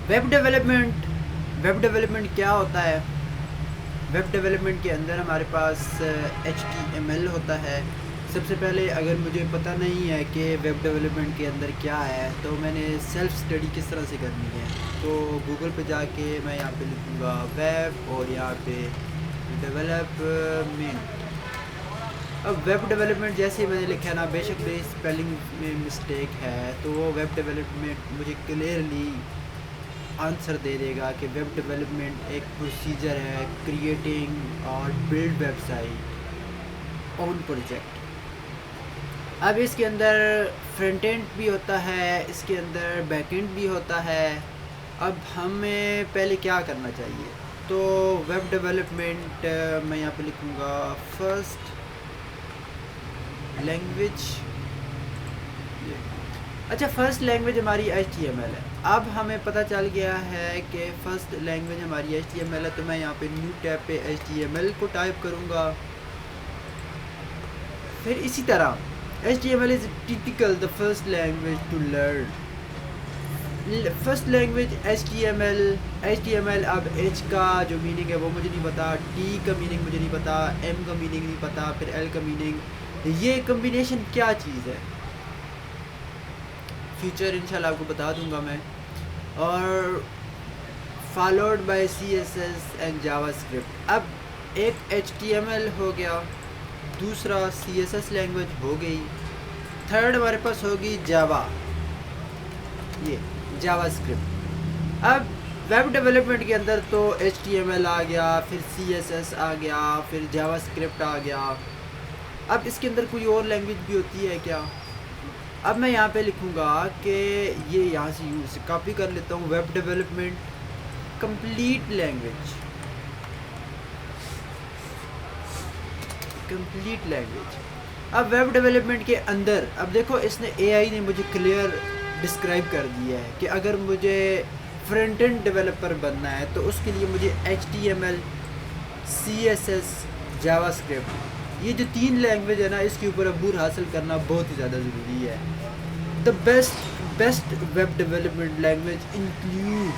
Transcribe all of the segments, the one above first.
Web development web development क्या होता है? वेब डेवलपमेंट के अंदर हमारे पास HTML होता है। सबसे पहले अगर मुझे पता नहीं है कि वेब डेवलपमेंट के अंदर क्या है, तो मैंने सेल्फ़ स्टडी किस तरह से करनी है, तो गूगल पे जाके मैं यहाँ पे लिखूँगा वेब और यहाँ पे डेवलपमेंट। अब वेब डेवलपमेंट जैसे ही मैंने लिखा है ना, बेशक मेरी स्पेलिंग में मिस्टेक है, तो वो वेब डेवलपमेंट मुझे क्लियरली आंसर दे देगा कि वेब डेवलपमेंट एक प्रोसीजर है क्रिएटिंग और बिल्ड वेबसाइट ऑन प्रोजेक्ट। अब इसके अंदर फ्रंट एंड भी होता है, इसके अंदर बैक एंड भी होता है। अब हमें पहले क्या करना चाहिए? तो वेब डेवलपमेंट मैं यहाँ पे लिखूँगा फर्स्ट लैंग्वेज। अच्छा, फ़र्स्ट लैंग्वेज हमारी HTML है। अब हमें पता चल गया है कि फ़र्स्ट लैंग्वेज हमारी HTML है, तो मैं यहाँ पे न्यू टैब पे HTML को टाइप करूँगा। फिर इसी तरह HTML is typical the first language to learn. First language HTML। अब H का जो मीनिंग है वो मुझे नहीं पता, T का मीनिंग मुझे नहीं पता, M का मीनिंग नहीं पता, फिर L का मीनिंग। ये कम्बिनेशन क्या चीज़ है? फ्यूचर इंशाल्लाह आपको बता दूंगा मैं। और followed by CSS and JavaScript. अब एक HTML हो गया, दूसरा CSS लैंग्वेज हो गई, थर्ड हमारे पास होगी जावा, ये जावास्क्रिप्ट। अब वेब डेवलपमेंट के अंदर तो HTML आ गया, फिर CSS आ गया, फिर जावास्क्रिप्ट आ गया। अब इसके अंदर कोई और लैंग्वेज भी होती है क्या? अब मैं यहाँ पे लिखूँगा कि ये यहाँ से यूज कॉपी कर लेता हूँ, web development complete language, complete language. अब वेब डेवलपमेंट के अंदर अब देखो, इसने AI ने मुझे क्लियर डिस्क्राइब कर दिया है कि अगर मुझे फ्रंट एंड डेवलपर बनना है तो उसके लिए मुझे HTML, CSS, जावास्क्रिप्ट, ये जो 3 लैंग्वेज है ना, इसके ऊपर अबूर हासिल करना बहुत ही ज़्यादा ज़रूरी है। The best web development language include,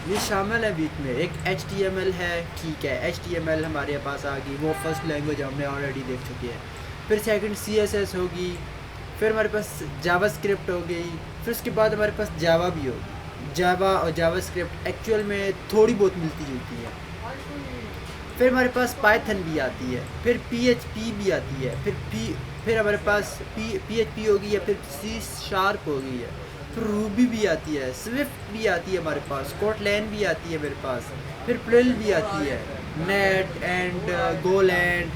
ये शामिल है बीच में। एक HTML है, ठीक है, HTML हमारे पास आ गई, वो फर्स्ट लैंग्वेज हमने ऑलरेडी देख चुके हैं। फिर सेकंड CSS होगी, फिर हमारे पास जावास्क्रिप्ट हो गई, फिर उसके बाद हमारे पास जावा भी होगी। जावा और जावास्क्रिप्ट एक्चुअल में थोड़ी बहुत मिलती जुलती है। फिर हमारे पास पाइथन भी आती है, फिर PHP भी आती है, फिर हमारे पास PHP होगी, या फिर C# हो गई है, फिर रूबी भी आती है, स्विफ्ट भी आती है हमारे पास, कोटलैन भी आती है मेरे पास, फिर प्रिल भी आती है, net and GoLand.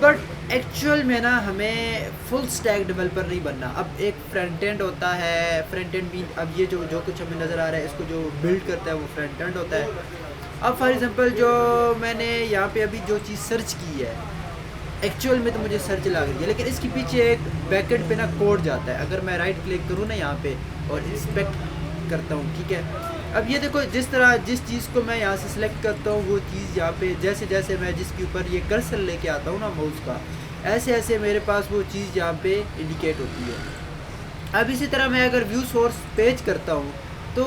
But actual में ना हमें फुल स्टैक डेवलपर नहीं बनना। अब एक फ्रंट एंड होता है, फ्रंट एंड भी, अब ये जो कुछ हमें नज़र आ रहा है, इसको जो बिल्ड करता है वो फ्रंट एंड होता है। अब फॉर एग्जांपल जो मैंने यहाँ पे अभी जो चीज़ सर्च की है, एक्चुअल में तो मुझे सर्च लग रही है, लेकिन इसके पीछे एक बैकेंड पे ना कोड जाता है। अगर मैं राइट क्लिक करूँ ना यहाँ पे और इंस्पेक्ट करता हूँ, ठीक है, अब ये देखो, जिस तरह जिस चीज़ को मैं यहाँ से सिलेक्ट करता हूँ, वो चीज़ यहाँ पे जैसे जैसे मैं जिसके ऊपर ये कर्सर लेके आता हूँ ना माउस का, ऐसे ऐसे मेरे पास वो चीज़ यहाँ पे इंडिकेट होती है। अब इसी तरह मैं अगर व्यू सोर्स पेज करता हूँ, तो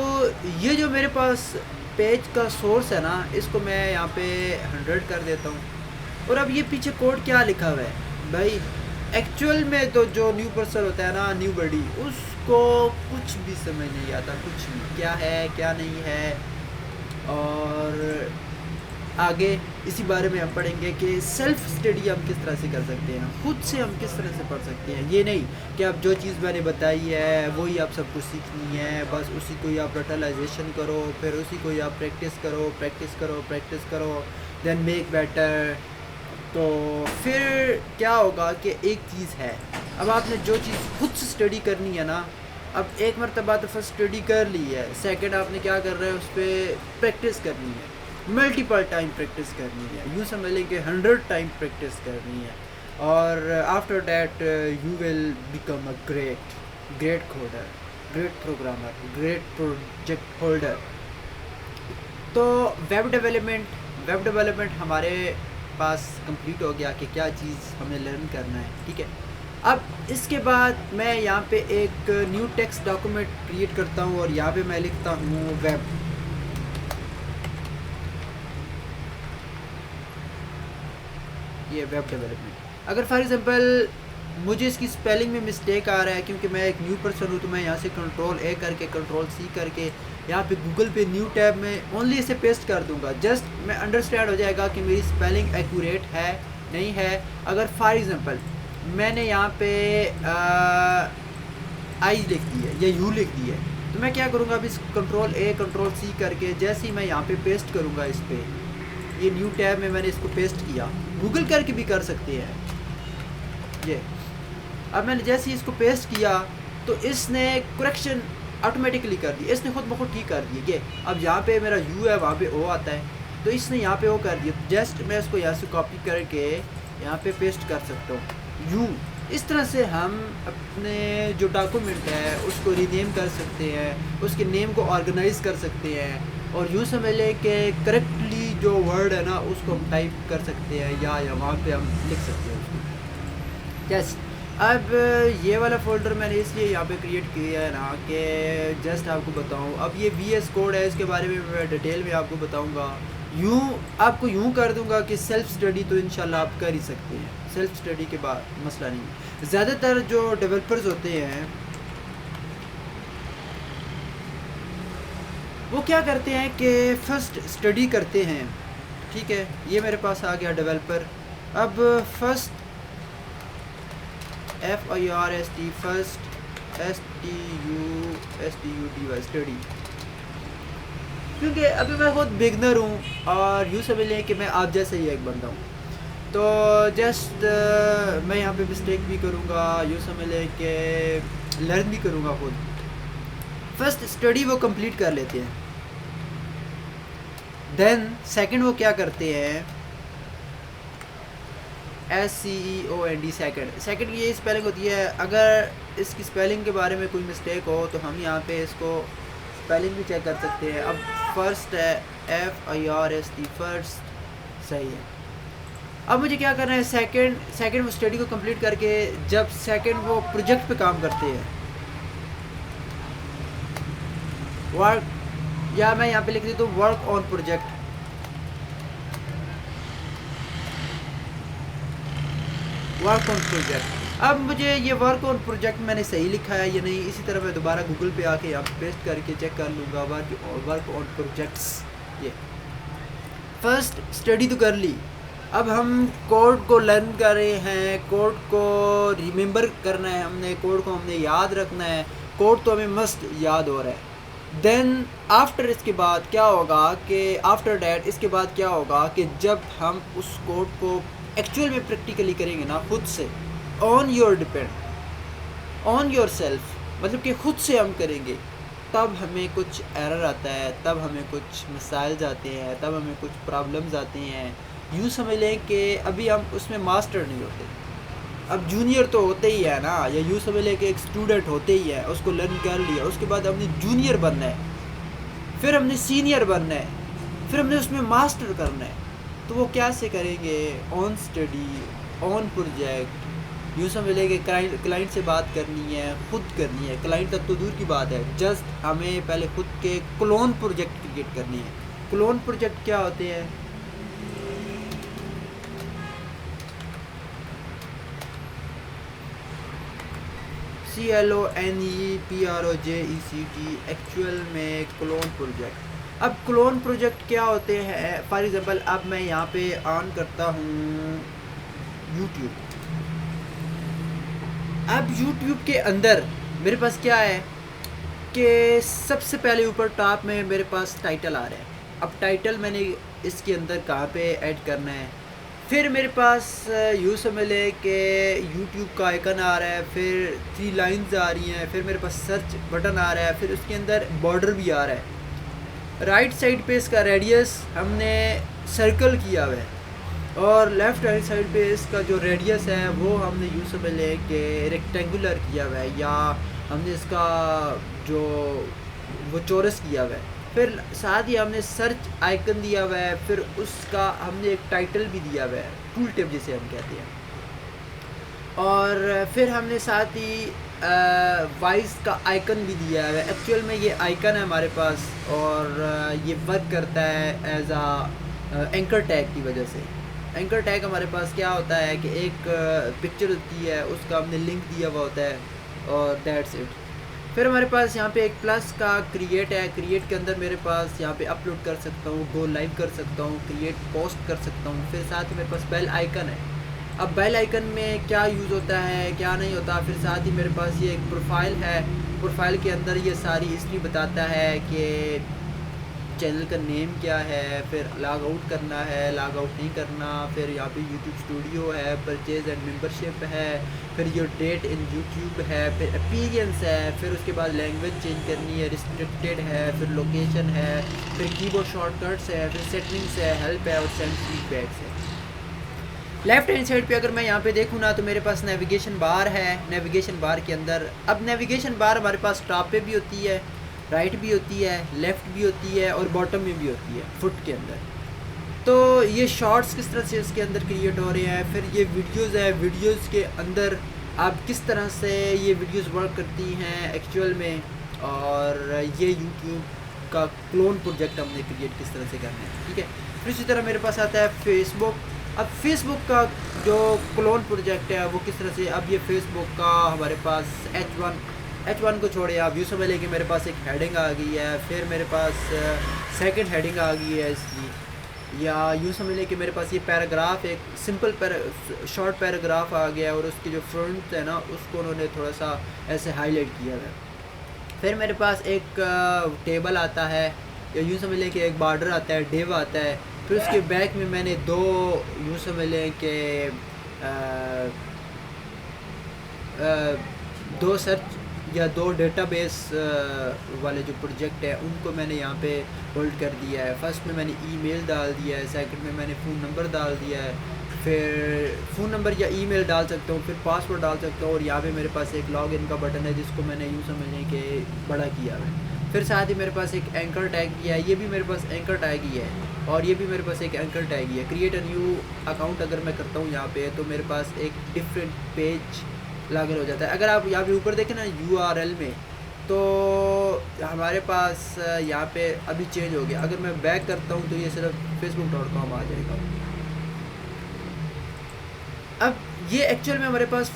ये जो मेरे पास पेज का सोर्स है ना, इसको मैं यहाँ पे 100 कर देता हूँ। और अब ये पीछे कोड क्या लिखा हुआ है भाई, एक्चुअल में तो जो न्यू पर्सन होता है ना, न्यू बडी, उसको कुछ भी समझ नहीं आता, कुछ भी क्या है क्या नहीं है। और आगे इसी बारे में हम पढ़ेंगे कि सेल्फ स्टडी हम किस तरह से कर सकते हैं, खुद से हम किस तरह से पढ़ सकते हैं। ये नहीं कि आप जो चीज़ मैंने बताई है वही आप सब कुछ सीखनी है, बस उसी को ही आप रटलाइजेशन करो, फिर उसी को ही आप प्रैक्टिस करो, प्रैक्टिस करो, प्रैक्टिस करो, देन मेक बेटर। तो फिर क्या होगा कि एक चीज़ है, अब आपने जो चीज़ खुद से स्टडी करनी है ना, अब एक मरतबा तो फर्स्ट स्टडी कर ली है, सेकंड आपने क्या कर रहे हैं, उस पर प्रैक्टिस करनी है, मल्टीपल टाइम प्रैक्टिस करनी है, यूँ समझ लें कि 100 टाइम प्रैक्टिस करनी है। और after that you will become a great coder, great programmer, great project holder. तो वेब डेवलपमेंट हमारे पास कंप्लीट हो गया कि क्या चीज़ हमें लर्न करना है, ठीक है। अब इसके बाद मैं यहाँ पे एक न्यू टेक्स्ट डॉक्यूमेंट क्रिएट करता हूँ और यहाँ पे मैं लिखता हूँ वेब। ये वेब डेवलपमेंट। अगर फॉर एग्जांपल मुझे इसकी स्पेलिंग में मिस्टेक आ रहा है क्योंकि मैं एक न्यू पर्सन हूँ, तो मैं यहाँ से कंट्रोल ए करके कंट्रोल सी करके यहाँ पे गूगल पे न्यू टैब में ओनली इसे पेस्ट कर दूंगा। जस्ट मैं अंडरस्टैंड हो जाएगा कि मेरी स्पेलिंग एक्यूरेट है नहीं है। अगर फॉर एग्जांपल मैंने यहाँ पे आई लिख दी है या यू लिख दी है, तो मैं क्या करूँगा, अभी कंट्रोल ए कंट्रोल सी करके जैसे ही मैं यहाँ पे पेस्ट करूँगा, इस पर ये न्यू टैब में मैंने इसको पेस्ट किया, गूगल करके भी कर सकते हैं ये। अब मैंने जैसे ही इसको पेस्ट किया तो इसने करेक्शन ऑटोमेटिकली कर दी, इसने खुद ब खुद ठीक कर दिया ये। अब यहाँ पे मेरा यू है, वहाँ पे ओ आता है, तो इसने यहाँ पे ओ कर दिया। जस्ट मैं इसको यहाँ से कॉपी करके यहाँ पे पेस्ट कर सकता हूँ यू। इस तरह से हम अपने जो डॉक्यूमेंट है उसको रीनेम कर सकते हैं, उसके नेम को ऑर्गेनाइज कर सकते हैं, और यूँ समझ लें कि करेक्टली जो वर्ड है ना उसको हम टाइप कर सकते हैं या वहाँ पे हम लिख सकते हैं उसको। जस्ट अब ये वाला फ़ोल्डर मैंने इसलिए यहाँ पे क्रिएट किया है ना कि जस्ट आपको बताऊँ। अब ये VS कोड है, इसके बारे में मैं डिटेल में आपको बताऊँगा। यूँ आपको यूँ कर दूँगा कि सेल्फ़ स्टडी तो इंशाल्लाह आप कर ही सकते हैं, सेल्फ़ स्टडी के बाद मसला नहीं है। ज़्यादातर जो डेवलपर्स होते हैं वो क्या करते हैं कि फ़र्स्ट स्टडी करते हैं, ठीक है। ये मेरे पास आ गया डेवलपर। अब first FIRST first STUDY study, क्योंकि अभी मैं खुद बिगनर हूँ और यूँ समझ लें कि मैं आप जैसे ही एक बंदा हूँ, तो जस्ट मैं यहाँ पे मिस्टेक भी करूँगा, यूँ समझ लें कि लर्न भी करूँगा खुद। फर्स्ट स्टडी वो कंप्लीट कर लेते हैं, देन सेकंड वो क्या करते हैं, SCEOND सेकंड ये स्पेलिंग होती है। अगर इसकी स्पेलिंग के बारे में कोई मिस्टेक हो तो हम यहाँ पे इसको स्पेलिंग भी चेक कर सकते हैं। अब फर्स्ट है FIRST फर्स्ट, सही है। अब मुझे क्या करना है, सेकंड वो स्टडी को कंप्लीट करके जब सेकंड वो प्रोजेक्ट पे काम करते हैं, वर्क, या मैं यहाँ पे लिख देता हूँ work on project. Work on project. अब मुझे ये वर्क ऑन प्रोजेक्ट मैंने सही लिखा है या नहीं, इसी तरह मैं दोबारा गूगल पे आके यहाँ पे पेस्ट करके चेक कर लूँगा वर्क ऑन प्रोजेक्ट्स। ये फर्स्ट स्टडी तो कर ली, अब हम कोड को लर्न कर रहे हैं, कोड को रिमेंबर करना है हमने, कोड को हमने याद रखना है, कोड तो हमें मस्त याद हो रहा है। देन आफ्टर इसके बाद क्या होगा कि आफ्टर डैट इसके बाद क्या होगा कि जब हम उस कोड को एक्चुअल में प्रैक्टिकली करेंगे ना, खुद से, on your depend, on your self, मतलब कि खुद से हम करेंगे, तब हमें कुछ एरर आता है, तब हमें कुछ मसाइल आते हैं, तब हमें कुछ प्रॉब्लम्स आते हैं। यूँ समझ लें कि अभी हम उसमें मास्टर नहीं होते, अब जूनियर तो होते ही है ना, या यूँ समझ लें कि एक स्टूडेंट होते ही है, उसको लर्न कर लिया, उसके बाद हमने जूनियर बनना है, फिर हमने सीनियर बनना है, फिर हमने उसमें मास्टर करना है। तो वो क्या से करेंगे, ऑन स्टडी, ऑन प्रोजेक्ट। यूँ समझ लें कि क्लाइंट से बात करनी है, खुद करनी है, क्लाइंट तक तो दूर की बात है, जस्ट हमें पहले खुद के क्लोन प्रोजेक्ट क्रिएट करनी है। क्लोन प्रोजेक्ट क्या होते हैं, CLONEPROJECT, एक्चुअल में क्लोन प्रोजेक्ट। अब क्लोन प्रोजेक्ट क्या होते हैं, फॉर एग्जांपल अब मैं यहाँ पे ऑन करता हूँ यूट्यूब। अब यूट्यूब के अंदर मेरे पास क्या है कि सबसे पहले ऊपर टॉप में मेरे पास टाइटल आ रहा है। अब टाइटल मैंने इसके अंदर कहाँ पे ऐड करना है, फिर मेरे पास यूँ समझ लें कि यूट्यूब का आइकन आ रहा है, फिर 3 लाइंस आ रही हैं, फिर मेरे पास सर्च बटन आ रहा है, फिर उसके अंदर बॉर्डर भी आ रहा है। राइट साइड पे इसका रेडियस हमने सर्कल किया हुआ है, और लेफ़्ट राइट साइड पे इसका जो रेडियस है वो हमने यूँ समझ लें कि रेक्टेंगुलर किया हुआ है, या हमने इसका जो वो चौरस किया हुआ है। फिर साथ ही हमने सर्च आइकन दिया हुआ है, फिर उसका हमने एक टाइटल भी दिया हुआ है, टूल टिप जिसे हम कहते हैं। और फिर हमने साथ ही वॉइस का आइकन भी दिया है। एक्चुअल में ये आइकन है हमारे पास, और ये वर्क करता है एज आ एंकर टैग की वजह से। एंकर टैग हमारे पास क्या होता है कि एक पिक्चर होती है, उसका हमने लिंक दिया हुआ होता है, और दैट्स इट। फिर हमारे पास यहाँ पे एक प्लस का क्रिएट है। क्रिएट के अंदर मेरे पास यहाँ पे अपलोड कर सकता हूँ, गो लाइव कर सकता हूँ, क्रिएट पोस्ट कर सकता हूँ। फिर साथ ही मेरे पास बेल आइकन है। अब बेल आइकन में क्या यूज़ होता है, क्या नहीं होता। फिर साथ ही मेरे पास ये एक प्रोफाइल है। प्रोफाइल के अंदर ये सारी हिस्ट्री बताता है कि चैनल का नेम क्या है, फिर लॉग आउट करना है, लॉग आउट नहीं करना। फिर यहाँ पे यूट्यूब स्टूडियो है, परचेज एंड मेंबरशिप है, फिर योर डेट इन यूट्यूब है, फिर अपीयरेंस है, फिर उसके बाद लैंग्वेज चेंज करनी है, रिस्ट्रिक्टेड है, फिर लोकेशन है, फिर कीबोर्ड शॉर्टकट्स है, फिर सेटिंग्स है, हेल्प है, और सेंड फीडबैक्स है। लेफ्ट हैंड साइड पे अगर मैं यहाँ पे देखूँ ना, तो मेरे पास नेविगेशन बार है। नेविगेशन बार के अंदर, अब नेविगेशन बार हमारे पास टॉप पे भी होती है, राइट भी होती है, लेफ़्ट भी होती है, और बॉटम में भी होती है, फुट के अंदर। तो ये शॉर्ट्स किस तरह से इसके अंदर क्रिएट हो रहे हैं। फिर ये वीडियोज़ है, वीडियोज़ के अंदर आप किस तरह से ये वीडियोज़ वर्क करती हैं एक्चुअल में, और ये यूट्यूब का क्लोन प्रोजेक्ट हमने क्रिएट किस तरह से करना है, ठीक है। फिर इसी तरह मेरे पास आता है फेसबुक। अब फेसबुक का जो क्लोन प्रोजेक्ट है वो किस तरह से, अब ये फेसबुक का हमारे पास H1 को छोड़े आप यूँ समझ लें कि मेरे पास एक हेडिंग आ गई है, फिर मेरे पास सेकंड हेडिंग आ गई है इसकी, या यूँ समझ लें कि मेरे पास ये पैराग्राफ, एक सिंपल शॉर्ट पैराग्राफ आ गया है, और उसकी जो फ्रंट है ना उसको उन्होंने थोड़ा सा ऐसे हाईलाइट किया है। फिर मेरे पास एक टेबल आता है, या यूँ समझ लें कि एक बॉर्डर आता है, डिव आता है। फिर उसके बैक में मैंने दो, यूँ समझ लें कि दो सर्च या दो डेटाबेस वाले जो प्रोजेक्ट है उनको मैंने यहाँ पे होल्ड कर दिया है। फर्स्ट में मैंने ईमेल डाल दिया है, सेकंड में मैंने फ़ोन नंबर डाल दिया है, फिर फ़ोन नंबर या ईमेल डाल सकता हूँ, फिर पासवर्ड डाल सकता हूँ, और यहाँ पे मेरे पास एक लॉगिन का बटन है जिसको मैंने यूँ समझने के बड़ा किया है। फिर साथ ही मेरे पास एक एंकर टैग भी है, ये भी मेरे पास एंकर टैग ही है, और ये भी मेरे पास एक एंकर टैग ही है। क्रिएट अ न्यू अकाउंट अगर मैं करता हूँ यहाँ पे, तो मेरे पास एक डिफरेंट पेज लॉगिन हो जाता है। अगर आप यहाँ पे ऊपर देखें ना URL में, तो हमारे पास यहाँ पे अभी चेंज हो गया। अगर मैं बैक करता हूँ तो ये सिर्फ facebook.com आ जाएगा। अब ये एक्चुअल में हमारे पास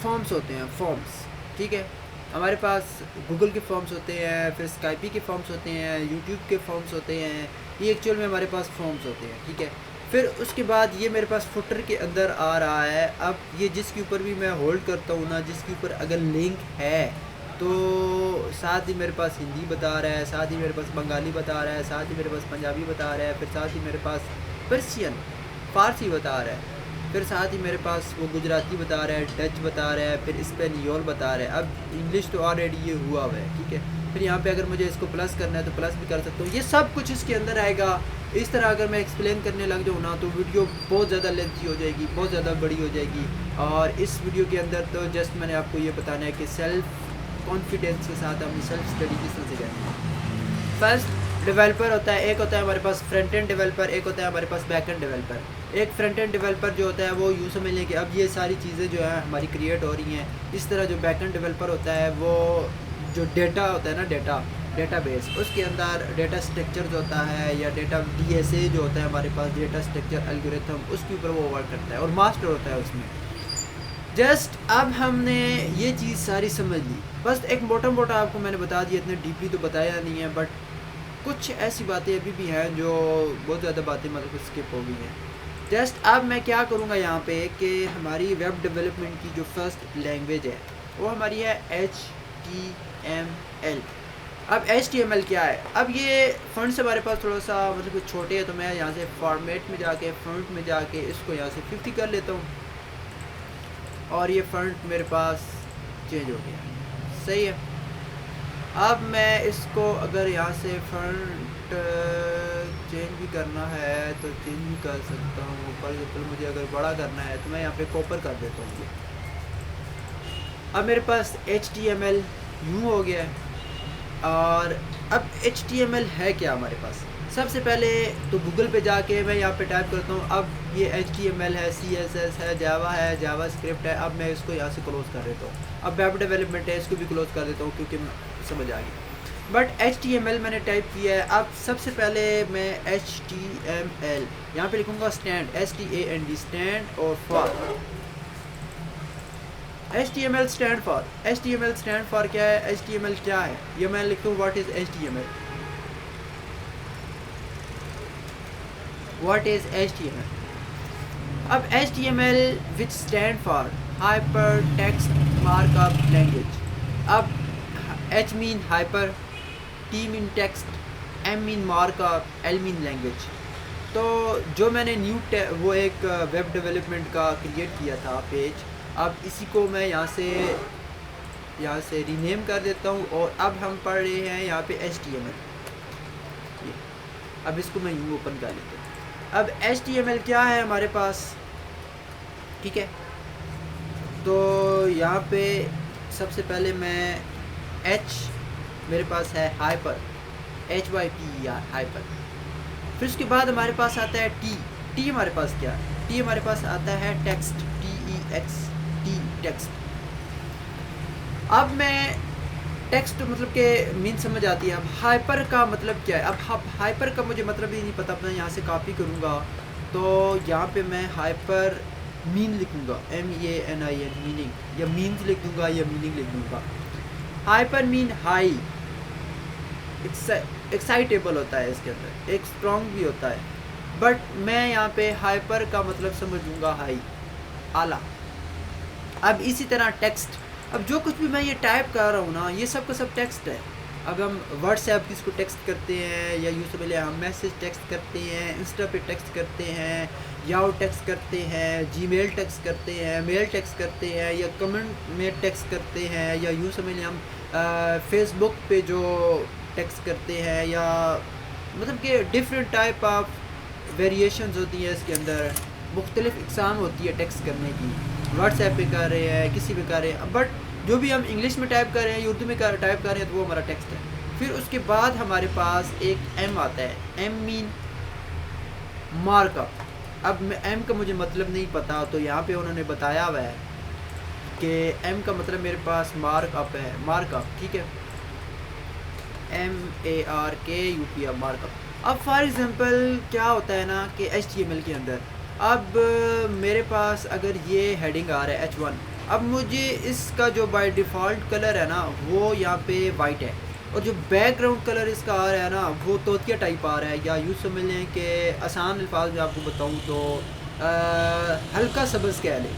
फॉर्म्स होते हैं, फॉर्म्स, ठीक है। हमारे पास गूगल के फॉर्म्स होते हैं, फिर स्काइपी के फॉर्म्स होते हैं, यूट्यूब के फॉर्म्स होते हैं, ये एक्चुअल में हमारे पास फॉर्म्स होते हैं, ठीक है। फिर उसके बाद ये मेरे पास फुटर के अंदर आ रहा है। अब ये जिसके ऊपर भी मैं होल्ड करता हूँ ना, जिसके ऊपर अगर लिंक है, तो साथ ही मेरे पास हिंदी बता रहा है, साथ ही मेरे पास बंगाली बता रहा है, साथ ही मेरे पास पंजाबी बता रहा है, फिर साथ ही मेरे पास पर्शियन फ़ारसी बता रहा है, फिर साथ ही मेरे पास वो गुजराती बता रहा है, डच बता रहा है, फिर स्पेनियोल बता रहा है। अब इंग्लिश तो ऑलरेडी ये हुआ हुआ है, ठीक है। फिर यहाँ पे अगर मुझे इसको प्लस करना है तो प्लस भी कर सकता हूँ। ये सब कुछ इसके अंदर आएगा। इस तरह अगर मैं एक्सप्लेन करने लग जाऊँ ना, तो वीडियो बहुत ज़्यादा लेंथी हो जाएगी, बहुत ज़्यादा बड़ी हो जाएगी। और इस वीडियो के अंदर तो जस्ट मैंने आपको ये बताना है कि सेल्फ कॉन्फिडेंस के साथ अपनी सेल्फ स्टडी किस तरह से करनी है। फर्स्ट डेवलपर होता है, एक होता है हमारे पास फ्रंट एंड डेवलपर, एक होता है हमारे पास बैक एंड डेवलपर। एक फ्रंट एंड डेवलपर जो होता है वो यूँ समझ लें कि अब ये सारी चीज़ें जो है हमारी क्रिएट हो रही हैं। इस तरह जो बैक एंड डेवलपर होता है वो जो डेटा होता है ना, डेटाबेस, उसके अंदर डेटा स्ट्रक्चर जो होता है, या डेटा DSA जो होता है हमारे पास, डेटा स्ट्रक्चर एल्गोरिथम, उसके ऊपर वो वर्क करता है, और मास्टर होता है उसमें। जस्ट अब हमने ये चीज़ सारी समझ ली। बस एक मोटा मोटा आपको मैंने बता दिया, इतने डीपली तो बताया नहीं है, बट कुछ ऐसी बातें अभी भी हैं जो बहुत ज़्यादा बातें मतलब स्किप हो गई हैं। जस्ट अब मैं क्या करूँगा यहाँ पे कि हमारी वेब डेवलपमेंट की जो फर्स्ट लैंग्वेज है वो हमारी है HTML। अब HTML क्या है? अब ये फ़ॉन्ट्स हमारे पास थोड़ा सा मतलब कुछ छोटे हैं, तो मैं यहाँ से फॉर्मेट में जाके फ़ॉन्ट में जाके इसको यहाँ से 50 कर लेता हूँ, और ये फ़ॉन्ट मेरे पास चेंज हो गया, सही है। अब मैं इसको अगर यहाँ से फ़ॉन्ट चेंज भी करना है तो चेंज भी कर सकता हूँ, पर मुझे अगर बड़ा करना है तो मैं यहाँ पे कॉपर कर देता हूँ। अब मेरे पास HTML यूँ हो गया है। और अब HTML है क्या हमारे पास? सबसे पहले तो गूगल पे जाके मैं यहाँ पे टाइप करता हूँ। अब ये HTML है, CSS है, जावा स्क्रिप्ट है। अब मैं इसको यहाँ से क्लोज़ कर देता हूँ। अब वेब डेवलपमेंट है, इसको भी क्लोज़ कर देता हूँ क्योंकि समझ आ गई। बट HTML मैंने टाइप किया है। अब सबसे पहले मैं HTML यहाँ पे लिखूँगा स्टैंड, STAND, स्टैंड और फॉर। HTML स्टैंड फॉर क्या है? HTML क्या है ये मैं लिखता हूँ, what is HTML। What is HTML? अब HTML which stand for hyper text markup language. अब H mean hyper, T mean text, M mean markup, L mean language. तो जो मैंने वो एक वेब डेवलपमेंट का क्रिएट किया था पेज, अब इसी को मैं यहाँ से रीनेम कर देता हूँ और अब हम पढ़ रहे हैं यहाँ पे HTML। अब इसको मैं यूँ ओपन कर लेता हूँ। अब HTML क्या है हमारे पास, ठीक है। तो यहाँ पे सबसे पहले मैं मेरे पास है हाइपर, HYPER हाइपर। फिर उसके बाद हमारे पास आता है T हमारे पास क्या है? T हमारे पास आता है टेक्स्ट, TEXT टेक्स्ट। अब मैं टेक्स्ट मतलब के मीन समझ आती है। अब हाइपर का मतलब क्या है? अब हाइपर का मुझे मतलब ही नहीं पता। मैं यहाँ से कॉपी करूँगा तो यहाँ पे मैं हाइपर मीन लिखूँगा, MANIN मीनिंग, या मीन्स लिख दूँगा या मीनिंग लिख दूँगा। हाइपर मीन हाई, एक्साइटेबल होता है, इसके अंदर एक स्ट्रॉन्ग भी होता है। बट मैं यहाँ पे हाइपर का मतलब समझूँगा हाई, आला। अब इसी तरह टेक्स्ट, अब जो कुछ भी मैं ये टाइप कर रहा हूँ ना, ये सब का सब टेक्स्ट है। अब हम व्हाट्सएप किसको टेक्स्ट करते हैं, या यूँ समझ हम मैसेज टेक्स्ट करते हैं, इंस्टा पे टेक्स्ट करते हैं, याहू टेक्स्ट करते हैं, जीमेल टेक्स्ट करते हैं, मेल टेक्स्ट करते हैं, या कमेंट में टेक्स्ट करते हैं, या यूँ समझ हम फेसबुक पे जो टेक्स्ट करते हैं, या मतलब कि डिफरेंट टाइप ऑफ वेरिएशंस होती हैं। इसके अंदर मुख्तलिफ इकसाम होती है टेक्स्ट करने की। व्हाट्सएप पे कर रहे हैं, किसी पे कर रहे हैं, बट जो भी हम इंग्लिश में टाइप कर रहे हैं, उर्दू में टाइप कर रहे हैं, तो वो हमारा टेक्स्ट है। फिर उसके बाद हमारे पास एक M आता है, M मीन मार्कअप। अब M का मुझे मतलब नहीं पता, तो यहाँ पे उन्होंने बताया हुआ है कि M का मतलब मेरे पास मार्कअप है, मार्कअप, ठीक है, MARKUP मार्कअप। अब फॉर एग्जांपल क्या होता है ना कि HTML के अंदर अब मेरे पास अगर ये हेडिंग आ रहा है H1, अब मुझे इसका जो बाय डिफ़ॉल्ट कलर है ना वो यहाँ पे वाइट है, और जो बैकग्राउंड कलर इसका आ रहा है ना वो तोतिया टाइप आ रहा है, या यूँ समझ लें कि आसान अल्फाज में आपको बताऊँ तो हल्का सब्ज़ कह लें,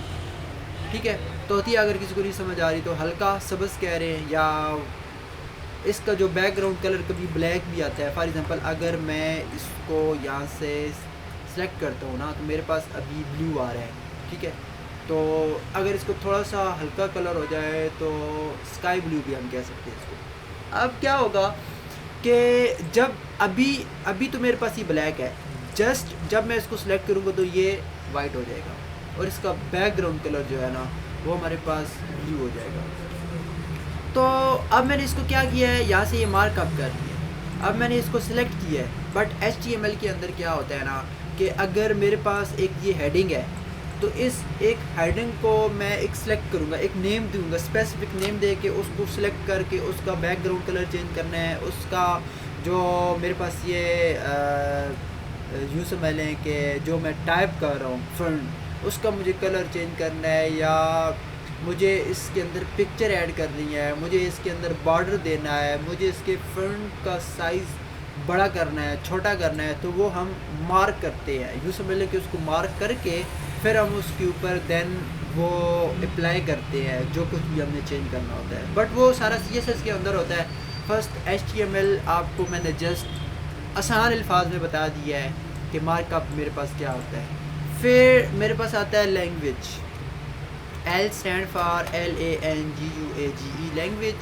ठीक है। तोतिया अगर किसी को नहीं समझ आ रही तो हल्का सब्ज़ कह रहे हैं, या इसका जो बैकग्राउंड कलर कभी ब्लैक भी आता है। फॉर एग्ज़ाम्पल अगर मैं इसको यहाँ से सेलेक्ट करता हूँ ना तो मेरे पास अभी ब्लू आ रहा है, ठीक है। तो अगर इसको थोड़ा सा हल्का कलर हो जाए तो स्काई ब्लू भी हम कह सकते हैं इसको। अब क्या होगा कि जब अभी तो मेरे पास ये ब्लैक है, जस्ट जब मैं इसको सेलेक्ट करूँगा तो ये वाइट हो जाएगा, और इसका बैकग्राउंड कलर जो है ना वो हमारे पास ब्लू हो जाएगा। तो अब मैंने इसको क्या किया है, यहाँ से ये मार्कअप कर दिया। अब मैंने इसको सिलेक्ट किया है। बट HTML के अंदर क्या होता है ना कि अगर मेरे पास एक ये हेडिंग है तो इस एक हेडिंग को मैं एक सेलेक्ट करूँगा, एक नेम दूँगा, स्पेसिफिक नेम दे के उसको सिलेक्ट करके उसका बैकग्राउंड कलर चेंज करना है, उसका जो मेरे पास ये यूँ समझ लें कि जो मैं टाइप कर रहा हूँ फ्रंट, उसका मुझे कलर चेंज करना है, या मुझे इसके अंदर पिक्चर ऐड करनी है, मुझे इसके अंदर बॉर्डर देना है, मुझे इसके फ्रंट का साइज़ बड़ा करना है, छोटा करना है, तो वो हम मार्क करते हैं। यूँ समझ लें कि उसको मार्क करके फिर हम उसके ऊपर देन वो अप्लाई करते हैं जो कुछ भी हमने चेंज करना होता है। बट वो सारा CSS के अंदर होता है। फर्स्ट HTML आपको मैंने जस्ट आसान अल्फाज में बता दिया है कि मार्कअप मेरे पास क्या होता है। फिर मेरे पास आता है language, L stand for LANGUAGE language.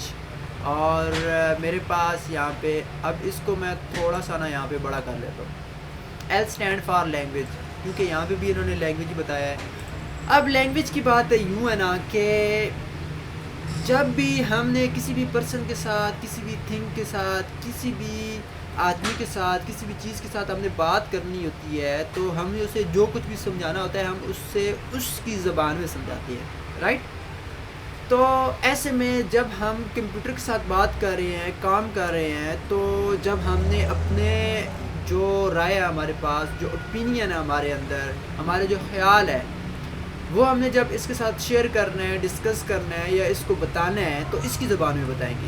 और मेरे पास यहाँ पे अब इसको मैं थोड़ा सा ना यहाँ पे बड़ा कर लेता हूँ, L स्टैंड फॉर लैंग्वेज, क्योंकि यहाँ पे भी इन्होंने लैंग्वेज ही बताया है। अब लैंग्वेज की बात यूँ है ना कि जब भी हमने किसी भी पर्सन के साथ, किसी भी थिंग के साथ, किसी भी आदमी के साथ, किसी भी चीज़ के साथ हमने बात करनी होती है तो हमें उसे जो कुछ भी समझाना होता है हम उससे उसकी ज़बान में समझाते हैं, राइट? तो ऐसे में जब हम कंप्यूटर के साथ बात कर रहे हैं, काम कर रहे हैं, तो जब हमने अपने जो राय है हमारे पास, जो ओपिनियन है हमारे अंदर, हमारे जो ख़्याल है, वो हमने जब इसके साथ शेयर करना है, डिस्कस करना है या इसको बताना है, तो इसकी ज़बान में बताएँगे।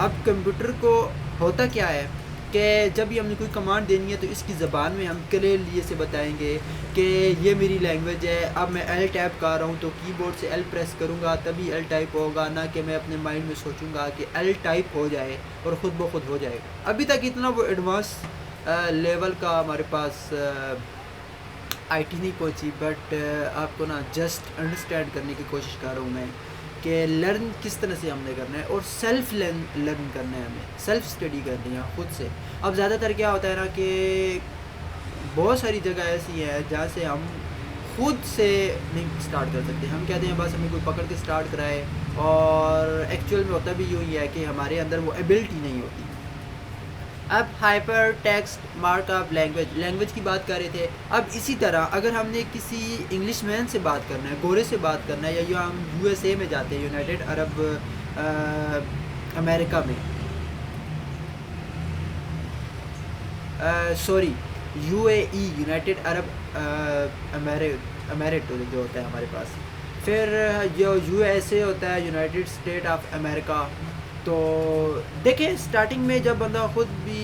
अब कंप्यूटर को होता क्या है कि जब भी हमने कोई कमांड देनी है तो इसकी ज़बान में हम क्लियरली से बताएंगे कि ये मेरी लैंग्वेज है। अब मैं एल टाइप कर रहा हूँ तो कीबोर्ड से एल प्रेस करूँगा तभी एल टाइप होगा, ना कि मैं अपने माइंड में सोचूंगा कि एल टाइप हो जाए और ख़ुद ब खुद हो जाएगा। अभी तक इतना वो एडवांस लेवल का हमारे पास आईटी नहीं पहुंची, बट आपको ना जस्ट अंडरस्टैंड करने की कोशिश कर रहा हूँ मैं कि लर्न किस तरह से हमने करना है और सेल्फ लर्न करना है, हमें सेल्फ स्टडी करनी है ख़ुद से। अब ज़्यादातर क्या होता है ना कि बहुत सारी जगह ऐसी है जहाँ से हम खुद से नहीं स्टार्ट कर सकते। हम कहते हैं बस हमें कोई पकड़ के स्टार्ट कराए, और एक्चुअल में होता भी यूँ ही है कि हमारे अंदर वो एबिलिटी नहीं होती। अब हाइपर टेक्स्ट मार्कअप लैंग्वेज की बात कर रहे थे। अब इसी तरह अगर हमने किसी इंग्लिश मैन से बात करना है, गोरे से बात करना है, या हम यूएसए में जाते हैं, यूनाइटेड अरब अमेरिका में, सॉरी यूएई, यूनाइटेड अरब अमेरिट जो होता है हमारे पास, फिर जो यूएसए होता है, यूनाइटेड स्टेट ऑफ अमेरिका। तो देखिए स्टार्टिंग में जब बंदा ख़ुद भी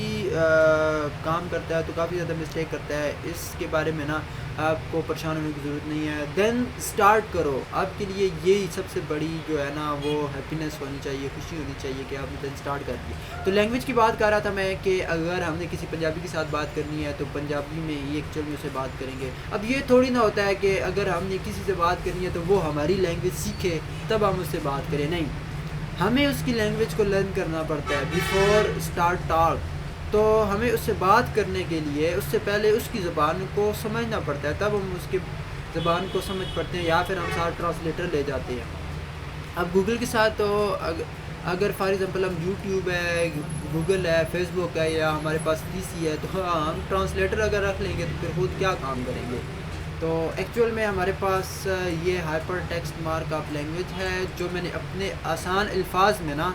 काम करता है तो काफ़ी ज़्यादा मिस्टेक करता है। इसके बारे में ना आपको परेशान होने की ज़रूरत नहीं है। देन स्टार्ट करो। आपके लिए यही सबसे बड़ी जो है ना वो हैप्पीनेस होनी चाहिए, खुशी होनी चाहिए कि आपने देन स्टार्ट कर दी। तो लैंग्वेज की बात कर रहा था मैं कि अगर हमने किसी पंजाबी के साथ बात करनी है तो पंजाबी में ही एक्चुअल में उससे बात करेंगे। अब ये थोड़ी ना होता है कि अगर हमने किसी से बात करनी है तो वो हमारी लैंग्वेज सीखे तब हम उससे बात करें, नहीं, हमें उसकी लैंग्वेज को लर्न करना पड़ता है बिफोर स्टार्ट टॉक। तो हमें उससे बात करने के लिए उससे पहले उसकी ज़बान को समझना पड़ता है, तब हम उसकी ज़बान को समझ पड़ते हैं, या फिर हम साथ ट्रांसलेटर ले जाते हैं। अब गूगल के साथ तो अगर फॉर एग्ज़ाम्पल हम यूट्यूब है, गूगल है, फेसबुक है, या हमारे पास पीसी है, तो हाँ हम ट्रांसलेटर अगर रख लेंगे तो फिर खुद क्या काम करेंगे। तो एक्चुअल में हमारे पास ये हाइपर टेक्स्ट मार्कअप लैंग्वेज है जो मैंने अपने आसान अल्फाज में ना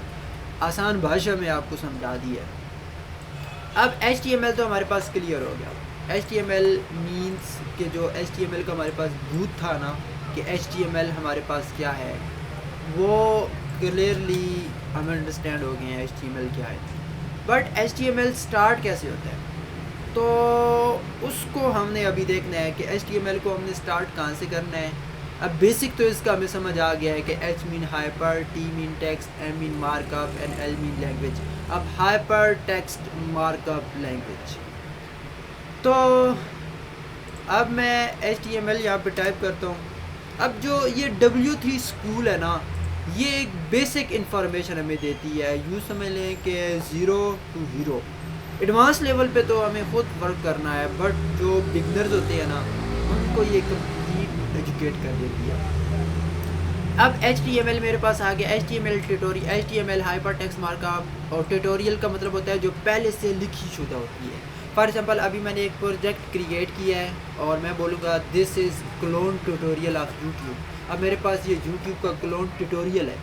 आसान भाषा में आपको समझा दी है। अब HTML तो हमारे पास क्लियर हो गया। HTML मीन्स कि जो HTML का हमारे पास भूत था ना कि HTML हमारे पास क्या है, वो क्लियरली हमें अंडरस्टैंड हो गए हैं HTML क्या है। बट HTML स्टार्ट कैसे होता है तो उसको हमने अभी देखना है कि HTML को हमने स्टार्ट कहाँ से करना है। अब बेसिक तो इसका हमें समझ आ गया है कि H mean hyper, T mean text, M mean markup and L mean language. अब हाइपर टेक्स्ट मार्कअप लैंग्वेज, तो अब मैं HTML यहाँ पे टाइप करता हूँ। अब जो ये W3 स्कूल है ना, ये एक बेसिक इन्फॉर्मेशन हमें देती है। यूँ समझ लें कि 0 to हीरो। एडवांस लेवल पे तो हमें खुद वर्क करना है, बट जो बिगनर्स होते हैं ना उनको ये कंप्लीट एजुकेट कर देती है। अब HTML मेरे पास आ गया। HTML tutorial, HTML hyper text markup, और ट्यूटोरियल का मतलब होता है जो पहले से लिखी शुदा होती है। फॉर एग्जांपल अभी मैंने एक प्रोजेक्ट क्रिएट किया है और मैं बोलूँगा this is clone tutorial of YouTube. अब मेरे पास ये यूट्यूब का क्लोन ट्यूटोरियल है,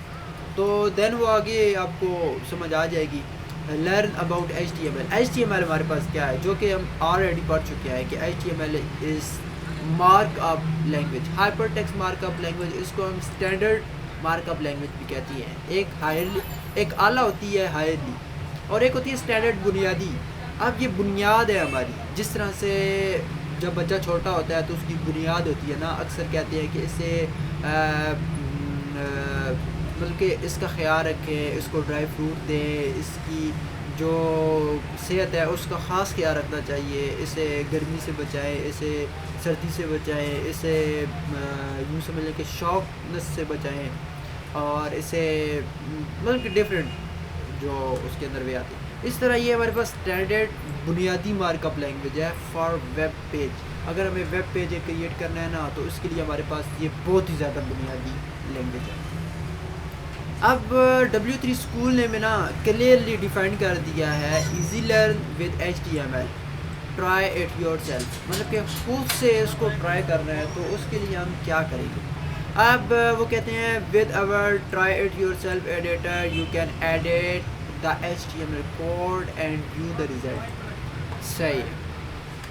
तो देन वो आगे आपको समझ आ जाएगी। लर्न अबाउट HTML हमारे पास क्या है जो कि हम ऑलरेडी पढ़ चुके हैं कि HTML is markup language, hyper text markup language. इसको हम स्टैंडर्ड मार्कअप लैंग्वेज भी कहती हैं। एक आला होती है हायरली, और एक होती है स्टैंडर्ड बुनियादी। अब ये बुनियाद है हमारी, जिस तरह से जब बच्चा छोटा होता है तो उसकी बुनियाद होती है ना, अक्सर कहते हैं कि इसे बल्कि इसका ख्याल रखें, इसको ड्राई फ्रूट दें, इसकी जो सेहत है उसका ख़ास ख्याल रखना चाहिए, इसे गर्मी से बचाएं, इसे सर्दी से बचाएं, इसे यूँ समझ लें कि शॉकनेस से बचाएं, और इसे मतलब कि डिफरेंट जो उसके अंदर वे आती है। इस तरह ये हमारे पास स्टैंडर्ड बुनियादी मार्कअप लैंग्वेज है फॉर वेब पेज। अगर हमें वेब पेज क्रिएट करना है ना तो उसके लिए हमारे पास ये बहुत ही ज़्यादा बुनियादी लैंग्वेज है। अब W3 स्कूल ने में ना क्लियरली डिफाइन कर दिया है easy learn with HTML, try it your self, मतलब कि खुद से इसको ट्राई करना है तो उसके लिए हम क्या करेंगे। अब वो कहते हैं with our try it your self editor you can edit the HTML code and view the result. सही है,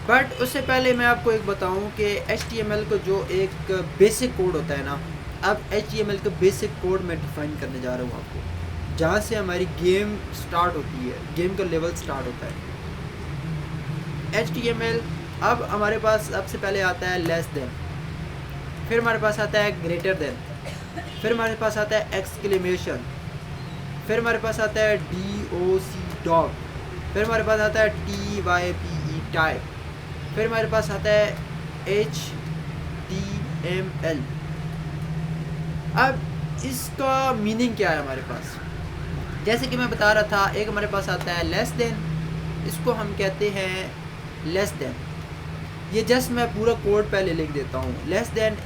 बट उससे पहले मैं आपको एक बताऊं कि HTML को जो एक बेसिक कोड होता है ना, अब HTML का बेसिक कोड मैं डिफाइन करने जा रहा हूँ आपको, जहाँ से हमारी गेम स्टार्ट होती है, गेम का लेवल स्टार्ट होता है। HTML अब हमारे पास सबसे पहले आता है लेस देन, फिर हमारे पास आता है ग्रेटर देन, फिर हमारे पास आता है एक्सक्लेमेशन, फिर हमारे पास आता है DOC डॉग, फिर हमारे पास आता है TYPE टाइप, फिर हमारे पास आता है HTML। अब इसका मीनिंग क्या है हमारे पास, जैसे कि मैं बता रहा था, एक हमारे पास आता है लेस देन, इसको हम कहते हैं लेस देन। ये जस्ट मैं पूरा कोड पहले लिख देता हूँ, less than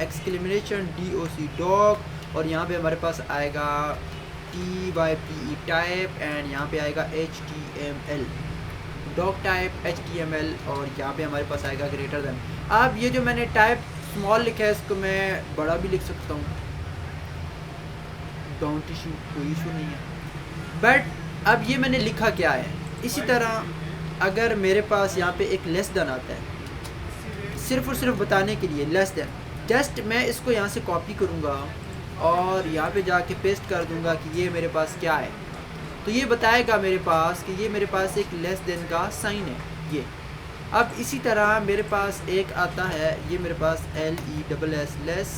exclamation DOC dog, और यहाँ पे हमारे पास आएगा TYPE टाइप, एंड यहाँ पे आएगा HTML डॉग टाइप HTML, और यहाँ पे हमारे पास आएगा ग्रेटर देन। अब ये जो मैंने टाइप स्मॉल लिखा है इसको मैं बड़ा भी लिख सकता हूँ, डोंट इशू, कोई इशू नहीं है। बट अब ये मैंने लिखा क्या है, इसी तरह अगर मेरे पास यहाँ पे एक लेस देन आता है सिर्फ और सिर्फ बताने के लिए लेस देन, जस्ट मैं इसको यहाँ से कॉपी करूँगा और यहाँ पे जाके पेस्ट कर दूँगा कि ये मेरे पास क्या है, तो ये बताएगा मेरे पास कि ये मेरे पास एक लेस देन का साइन है ये। अब इसी तरह मेरे पास एक आता है, ये मेरे पास LESS लेस,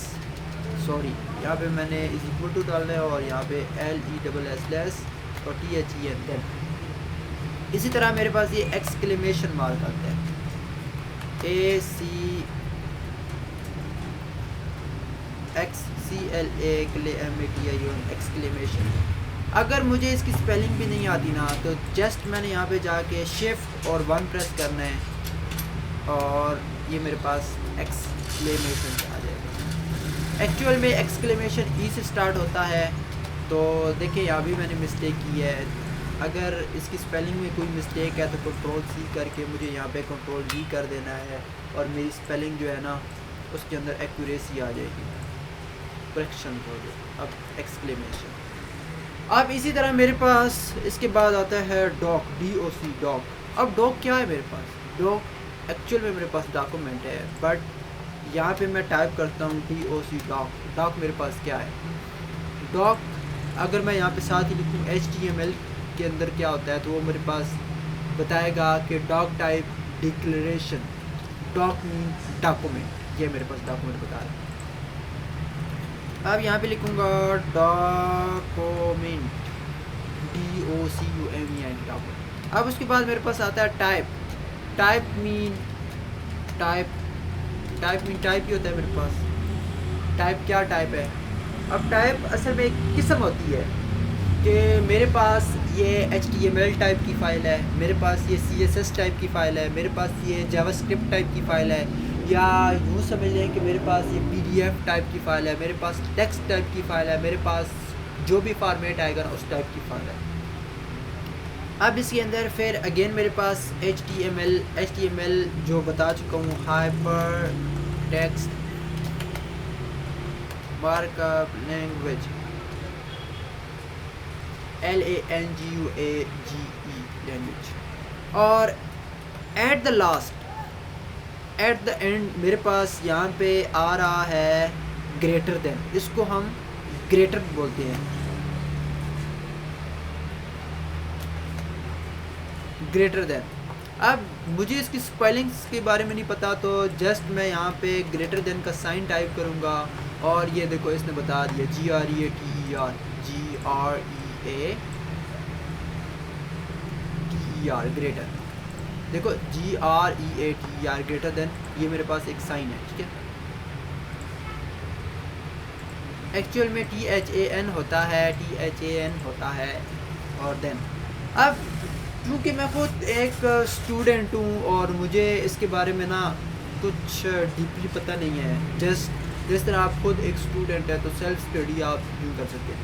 सॉरी यहाँ पे मैंने इज इक्वल टू डालना है, और यहाँ पे LESS लेस और THEN देन। इसी तरह मेरे पास ये एक्सक्लेमेशन मार्क आता है, ACXCLAMATION एक्सक्लेमेशन। अगर मुझे इसकी स्पेलिंग भी नहीं आती ना, तो जस्ट मैंने यहाँ पे जाके शिफ्ट और 1 प्रेस करना है और ये मेरे पास एक्सक्लेमेशन आ जाएगा। एक्चुअल में एक्सक्लेमेशन ई से स्टार्ट होता है, तो देखिए यहाँ भी मैंने मिस्टेक की है। अगर इसकी स्पेलिंग में कोई मिस्टेक है तो Ctrl+C करके मुझे यहाँ पे Ctrl+V कर देना है, और मेरी स्पेलिंग जो है ना उसके अंदर एक्यूरेसी आ जाएगी, करेक्शन हो जाए। अब एक्सक्लेमेशन। अब इसी तरह मेरे पास इसके बाद आता है डॉक, DOC डॉक। अब डॉक क्या है मेरे पास, डॉक एक्चुअल में मेरे पास डॉक्यूमेंट है, बट यहाँ पे मैं टाइप करता हूँ DOC डॉक। डॉक मेरे पास क्या है, डॉक अगर मैं यहाँ पे साथ ही लिखूँ HTML के अंदर क्या होता है, तो वो मेरे पास बताएगा कि doc type declaration, doc mean document, ये मेरे पास डॉक्यूमेंट बता रहा है। अब यहाँ पे लिखूँगा डॉक्यूमेंट, DOCUMENT डॉक्यूमेंट। अब उसके बाद मेरे पास आता है टाइप, टाइप मीन टाइप ही होता है मेरे पास। टाइप क्या टाइप है, अब टाइप असल में एक किस्म होती है कि मेरे पास ये HTML टाइप की फ़ाइल है, मेरे पास ये CSS टाइप की फ़ाइल है, मेरे पास ये जावास्क्रिप्ट टाइप की फ़ाइल है, या यूँ समझ लें कि मेरे पास ये PDF टाइप की फ़ाइल है, मेरे पास टेक्स्ट टाइप की फ़ाइल है, मेरे पास जो भी फॉर्मेट आएगा ना उस टाइप की फ़ाइल है। अब इसके अंदर फिर अगेन मेरे पास HTML जो बता चुका हूँ, hyper text markup language, LANGUAGE language. और at the last, at the end मेरे पास यहाँ पे आ रहा है ग्रेटर देन, इसको हम ग्रेटर बोलते हैं, ग्रेटर देन। अब मुझे इसकी स्पेलिंग्स के बारे में नहीं पता, तो जस्ट मैं यहाँ पे ग्रेटर देन का साइन टाइप करूँगा, और ये देखो इसने बता दिया GREATER ग्रेटर। देखो GREATER ग्रेटर देन, ये मेरे पास एक साइन है, ठीक है। एक्चुअल में THAN होता है और देन। अब क्योंकि मैं खुद एक स्टूडेंट हूँ और मुझे इसके बारे में ना कुछ डीपली पता नहीं है, जस्ट जिस तरह आप खुद एक स्टूडेंट है तो सेल्फ स्टडी आप यूँ कर सकते हैं।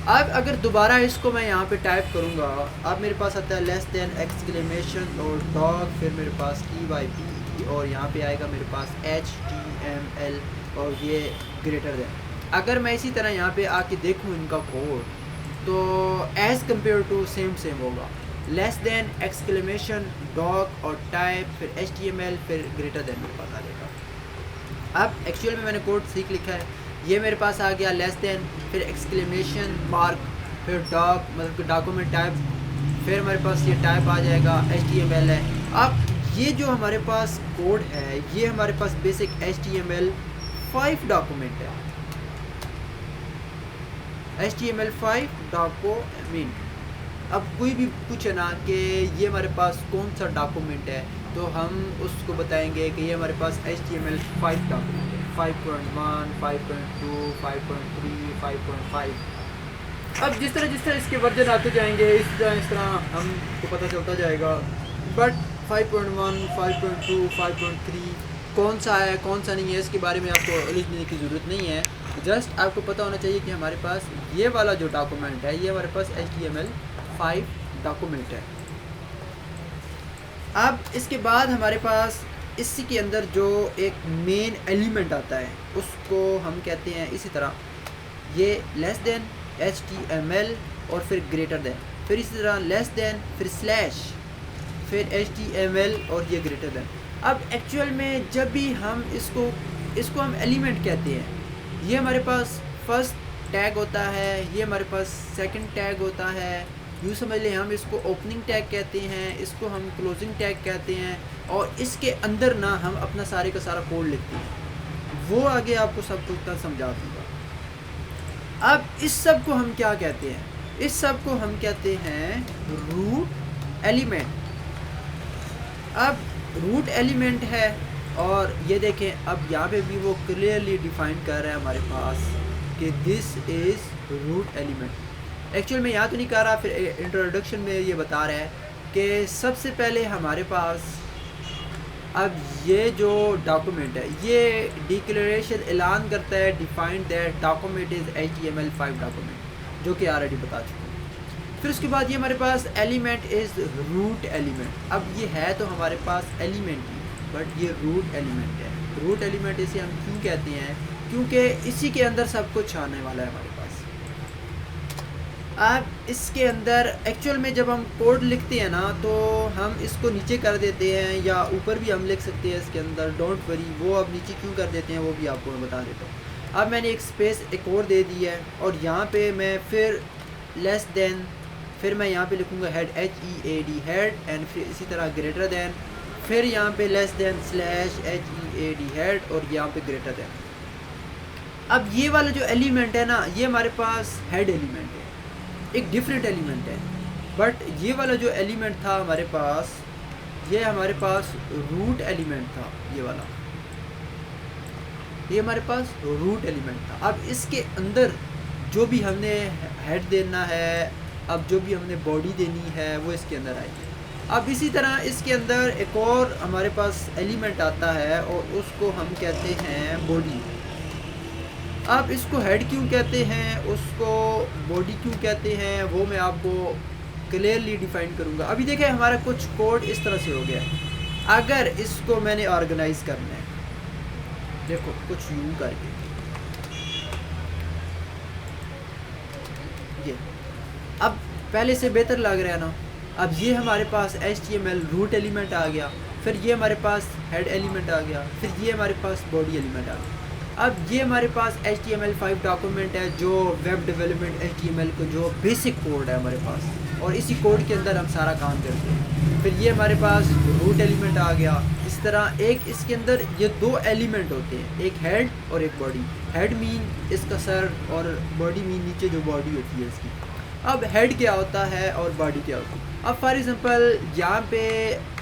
अब अगर दोबारा इसको मैं यहाँ पे टाइप करूँगा, अब मेरे पास आता है लेस देन एक्सक्लेमेशन और डॉग, फिर मेरे पास TYP और यहाँ पे आएगा मेरे पास HTML और ये ग्रेटर देन। अगर मैं इसी तरह यहाँ पे आके देखूँ इनका कोड, तो एज़ कम्पेयर टू सेम होगा, लेस देन एक्सक्लेमेशन डॉग और टाइप, फिर HTML, फिर ग्रेटर देन मेरे पास आ जाएगा। अब एक्चुअल में मैंने कोड सीख लिखा है, ये मेरे पास आ गया लेस देन, फिर एक्सक्लेमेशन मार्क, फिर डॉग मतलब डॉक्यूमेंट टाइप, फिर हमारे पास ये टाइप आ जाएगा, HTML है। अब ये जो हमारे पास कोड है, ये हमारे पास बेसिक HTML5 डॉक्यूमेंट है, HTML5 डॉक्यूमेंट। अब कोई भी पूछे ना कि ये हमारे पास कौन सा डॉक्यूमेंट है, तो हम उसको बताएंगे कि ये हमारे पास HTML5 डॉक्यूमेंट है, 5.1, 5.2, 5.3, 5.5। अब जिस तरह इसके वर्जन आते जाएंगे इस तरह हमको पता चलता जाएगा। बट 5.1, 5.2, 5.3 कौन सा है कौन सा नहीं है, इसके बारे में आपको नॉलेज लेने की ज़रूरत नहीं है। जस्ट आपको पता होना चाहिए कि हमारे पास ये वाला जो डॉक्यूमेंट है, ये हमारे पास HTML5 डॉक्यूमेंट है। अब इसके बाद हमारे पास इसी के अंदर जो एक मेन एलिमेंट आता है, उसको हम कहते हैं इसी तरह, ये लेस देन HTML और फिर ग्रेटर देन, फिर इसी तरह लेस देन, फिर स्लैश, फिर HTML और ये ग्रेटर देन। अब एक्चुअल में जब भी हम इसको हम एलिमेंट कहते हैं, ये हमारे पास फर्स्ट टैग होता है, ये हमारे पास सेकंड टैग होता है, यूँ समझ लें हम इसको ओपनिंग टैग कहते हैं, इसको हम क्लोजिंग टैग कहते हैं, और इसके अंदर ना हम अपना सारे का सारा कोड लिखते हैं। वो आगे आपको सब कुछ समझा दूँगा। अब इस सब को हम क्या कहते हैं? इस सब को हम कहते हैं रूट एलिमेंट। अब रूट एलिमेंट है, और ये देखें अब यहाँ पे भी वो क्लियरली डिफाइन कर रहा है हमारे पास कि this is root element. Actual में यहाँ तो नहीं कर रहा, फिर इंट्रोडक्शन में ये बता रहा है कि सबसे पहले हमारे पास अब ये जो डॉक्यूमेंट है, ये डिक्लेरेशन ऐलान करता है defined that document is HTML5 document, जो कि ऑलरेडी बता चुके हैं। फिर उसके बाद ये हमारे पास एलिमेंट इज़ रूट एलिमेंट। अब ये है तो हमारे पास एलिमेंट ही, बट ये रूट एलिमेंट है। रूट एलिमेंट इसे हम क्यों कहते हैं? क्योंकि इसी के अंदर सब कुछ आने वाला है हमारे पास। अब इसके अंदर एक्चुअल में जब हम कोड लिखते हैं ना, तो हम इसको नीचे कर देते हैं या ऊपर भी हम लिख सकते हैं इसके अंदर, डोंट वरी। वो अब नीचे क्यों कर देते हैं वो भी आपको मैं बता देता हूँ। अब मैंने एक स्पेस एक और दे दी है, और यहाँ पे मैं फिर लेस देन, फिर मैं यहाँ पे लिखूँगा हेड HEAD हेड, एंड फिर इसी तरह ग्रेटर देन, फिर यहाँ पे less than slash HEAD head, और यहाँ पे ग्रेटर देन। अब ये वाला जो एलिमेंट है ना, ये हमारे पास हेड एलिमेंट है, एक डिफरेंट एलिमेंट है। बट ये वाला जो एलिमेंट था हमारे पास, ये हमारे पास रूट एलिमेंट था। ये वाला ये हमारे पास रूट एलिमेंट था। अब इसके अंदर जो भी हमने हेड देना है, अब जो भी हमने बॉडी देनी है, वो इसके अंदर आएगी। अब इसी तरह इसके अंदर एक और हमारे पास एलिमेंट आता है, और उसको हम कहते हैं बॉडी। अब इसको हेड क्यों कहते हैं, उसको बॉडी क्यों कहते हैं, वो मैं आपको क्लियरली डिफाइन करूँगा। अभी देखें हमारा कुछ कोड इस तरह से हो गया है। अगर इसको मैंने ऑर्गेनाइज करना है, देखो कुछ यूँ करके, ये अब पहले से बेहतर लग रहा है ना। अब ये हमारे पास HTML रूट एलिमेंट आ गया, फिर ये हमारे पास हेड एलिमेंट आ गया, फिर ये हमारे पास बॉडी एलिमेंट आ गया। अब ये हमारे पास HTML5 डॉक्यूमेंट है, जो वेब डेवलपमेंट HTML को जो बेसिक कोड है हमारे पास, और इसी कोड के अंदर हम सारा काम करते हैं। फिर ये हमारे पास रूट एलिमेंट आ गया। इस तरह एक इसके अंदर ये दो एलिमेंट होते हैं, एक हेड और एक बॉडी। हेड मीन इसका सर, और बॉडी मीन नीचे जो बॉडी होती है इसकी। अब हेड क्या होता है और बॉडी क्या होती है? अब फॉर एग्जांपल यहाँ पे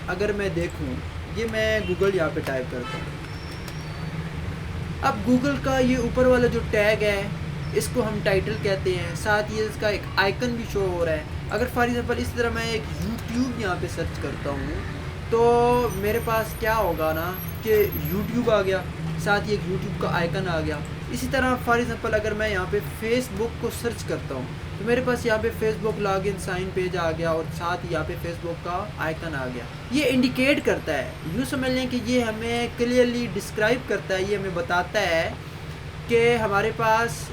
अगर मैं देखूँ, ये मैं गूगल यहाँ पे टाइप करता हूँ। अब गूगल का ये ऊपर वाला जो टैग है, इसको हम टाइटल कहते हैं, साथ ही इसका एक आइकन भी शो हो रहा है। अगर फॉर एग्जांपल इस तरह मैं एक YouTube यहाँ पे सर्च करता हूँ, तो मेरे पास क्या होगा ना कि YouTube आ गया, साथ ही एक YouTube का आइकन आ गया। इसी तरह फॉर एग्जांपल अगर मैं यहाँ पे Facebook को सर्च करता हूँ, तो मेरे पास यहाँ पे फेसबुक लॉगिन साइन पेज आ गया और साथ ही यहाँ पे फेसबुक का आइकन आ गया। ये इंडिकेट करता है, यूँ समझ लें कि ये हमें क्लियरली डिस्क्राइब करता है, ये हमें बताता है कि हमारे पास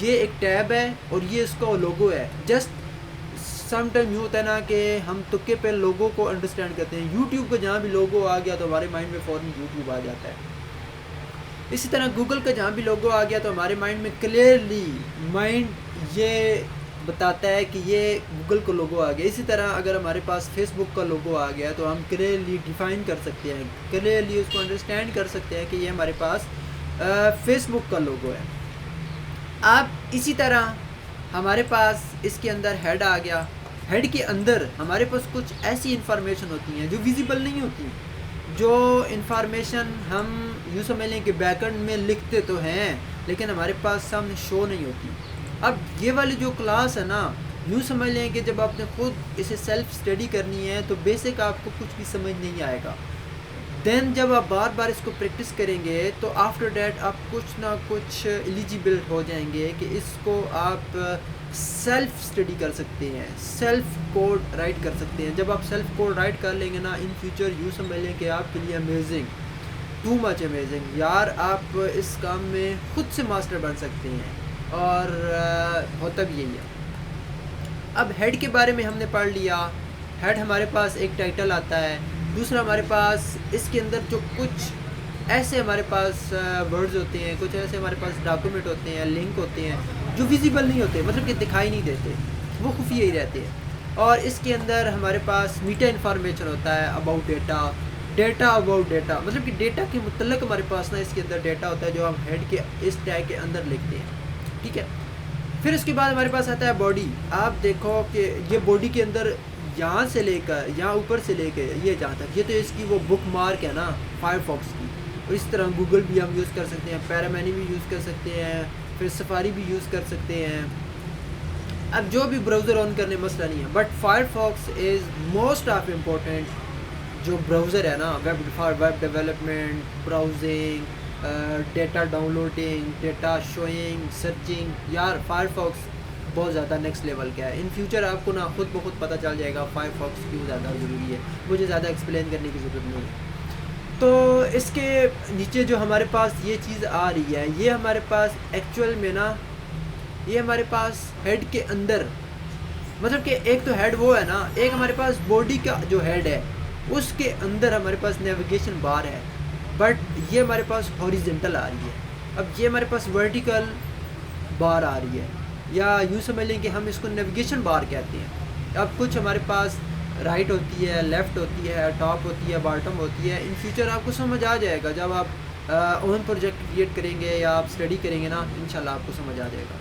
ये एक टैब है और ये इसका लोगो है। जस्ट सम टाइम यूँ होता है ना कि हम तुक्के पे लोगो को अंडरस्टैंड करते हैं। यूट्यूब का जहाँ भी लोगो आ गया तो हमारे माइंड में फ़ौरन यूट्यूब आ जाता है। इसी तरह गूगल का जहाँ भी लोगो आ गया तो हमारे माइंड में क्लियरली माइंड ये बताता है कि ये गूगल का लोगो आ गया। इसी तरह अगर हमारे पास फेसबुक का लोगो आ गया तो हम क्लियरली डिफ़ाइन कर सकते हैं, क्लियरली उसको अंडरस्टैंड कर सकते हैं कि ये हमारे पास फेसबुक का लोगो है। अब इसी तरह हमारे पास इसके अंदर हेड आ गया। हेड के अंदर हमारे पास कुछ ऐसी इन्फॉर्मेशन होती हैं जो विजिबल नहीं होती, जो इन्फॉर्मेशन हम यूँ समझ लें कि बैकएंड में लिखते तो हैं लेकिन हमारे पास सामने शो नहीं होती। अब ये वाली जो क्लास है ना, यूँ समझ लें कि जब आपने खुद इसे सेल्फ स्टडी करनी है तो बेसिक आपको कुछ भी समझ नहीं आएगा। देन जब आप बार बार इसको प्रैक्टिस करेंगे तो आफ्टर डैट आप कुछ ना कुछ एलिजिबल हो जाएंगे कि इसको आप सेल्फ स्टडी कर सकते हैं, सेल्फ कोड राइट कर सकते हैं। जब आप सेल्फ कोड राइट कर लेंगे ना, इन फ्यूचर यूँ समझ लें कि आपके लिए अमेजिंग, टू मच अमेजिंग यार, आप इस काम में खुद से मास्टर बन सकते हैं। और होता भी यही है। अब हेड के बारे में हमने पढ़ लिया। हेड हमारे पास एक टाइटल आता है। दूसरा हमारे पास इसके अंदर जो कुछ ऐसे हमारे पास वर्ड्स होते हैं, कुछ ऐसे हमारे पास डॉक्यूमेंट होते हैं, लिंक होते हैं जो विजिबल नहीं होते, मतलब कि दिखाई नहीं देते, वो खुफिया ही रहते हैं। और इसके अंदर हमारे पास मीटा इन्फॉर्मेशन होता है about data, data about data, मतलब कि डेटा के मुतल्लिक़ हमारे पास ना इसके अंदर डेटा होता है जो हम हेड के इस टैग के अंदर लिखते हैं। ठीक है, फिर उसके बाद हमारे पास आता है बॉडी। आप देखो कि ये बॉडी के अंदर यहाँ से लेकर यहाँ ऊपर से लेकर ये जहाँ तक, ये तो इसकी वो बुक मार्क है ना फायरफॉक्स की। और इस तरह गूगल भी हम यूज़ कर सकते हैं, पैरामैनी भी यूज़ कर सकते हैं, फिर सफारी भी यूज़ कर सकते हैं। अब जो भी ब्राउज़र ऑन करने मसला नहीं है, but Firefox is most of important जो ब्राउज़र है ना, web for web development, browsing, data downloading, data showing, searching. यार फायरफॉक्स बहुत ज़्यादा नेक्स्ट लेवल का है। इन फ्यूचर आपको ना खुद ब खुद पता चल जाएगा फायरफॉक्स क्यों ज़्यादा ज़रूरी है, मुझे ज़्यादा एक्सप्लेन करने की ज़रूरत नहीं है। तो इसके नीचे जो हमारे पास ये चीज़ आ रही है, ये हमारे पास एक्चुअल में ना, ये हमारे पास हेड के अंदर, मतलब कि एक तो हेड वो है ना, एक हमारे पास बॉडी का जो हेड है उसके अंदर हमारे पास नेविगेशन बार है, बट ये हमारे पास हॉरिजेंटल आ रही है। अब ये हमारे पास वर्टिकल बार आ रही है, या यूँ समझ लें कि हम इसको नेविगेशन बार कहते हैं। अब कुछ हमारे पास राइट होती है, लेफ़्ट होती है, टॉप होती है, बॉटम होती है। इन फ्यूचर आपको समझ आ जाएगा जब आप ओन प्रोजेक्ट क्रिएट करेंगे या आप स्टडी करेंगे ना, इंशाल्लाह आपको समझ आ जाएगा।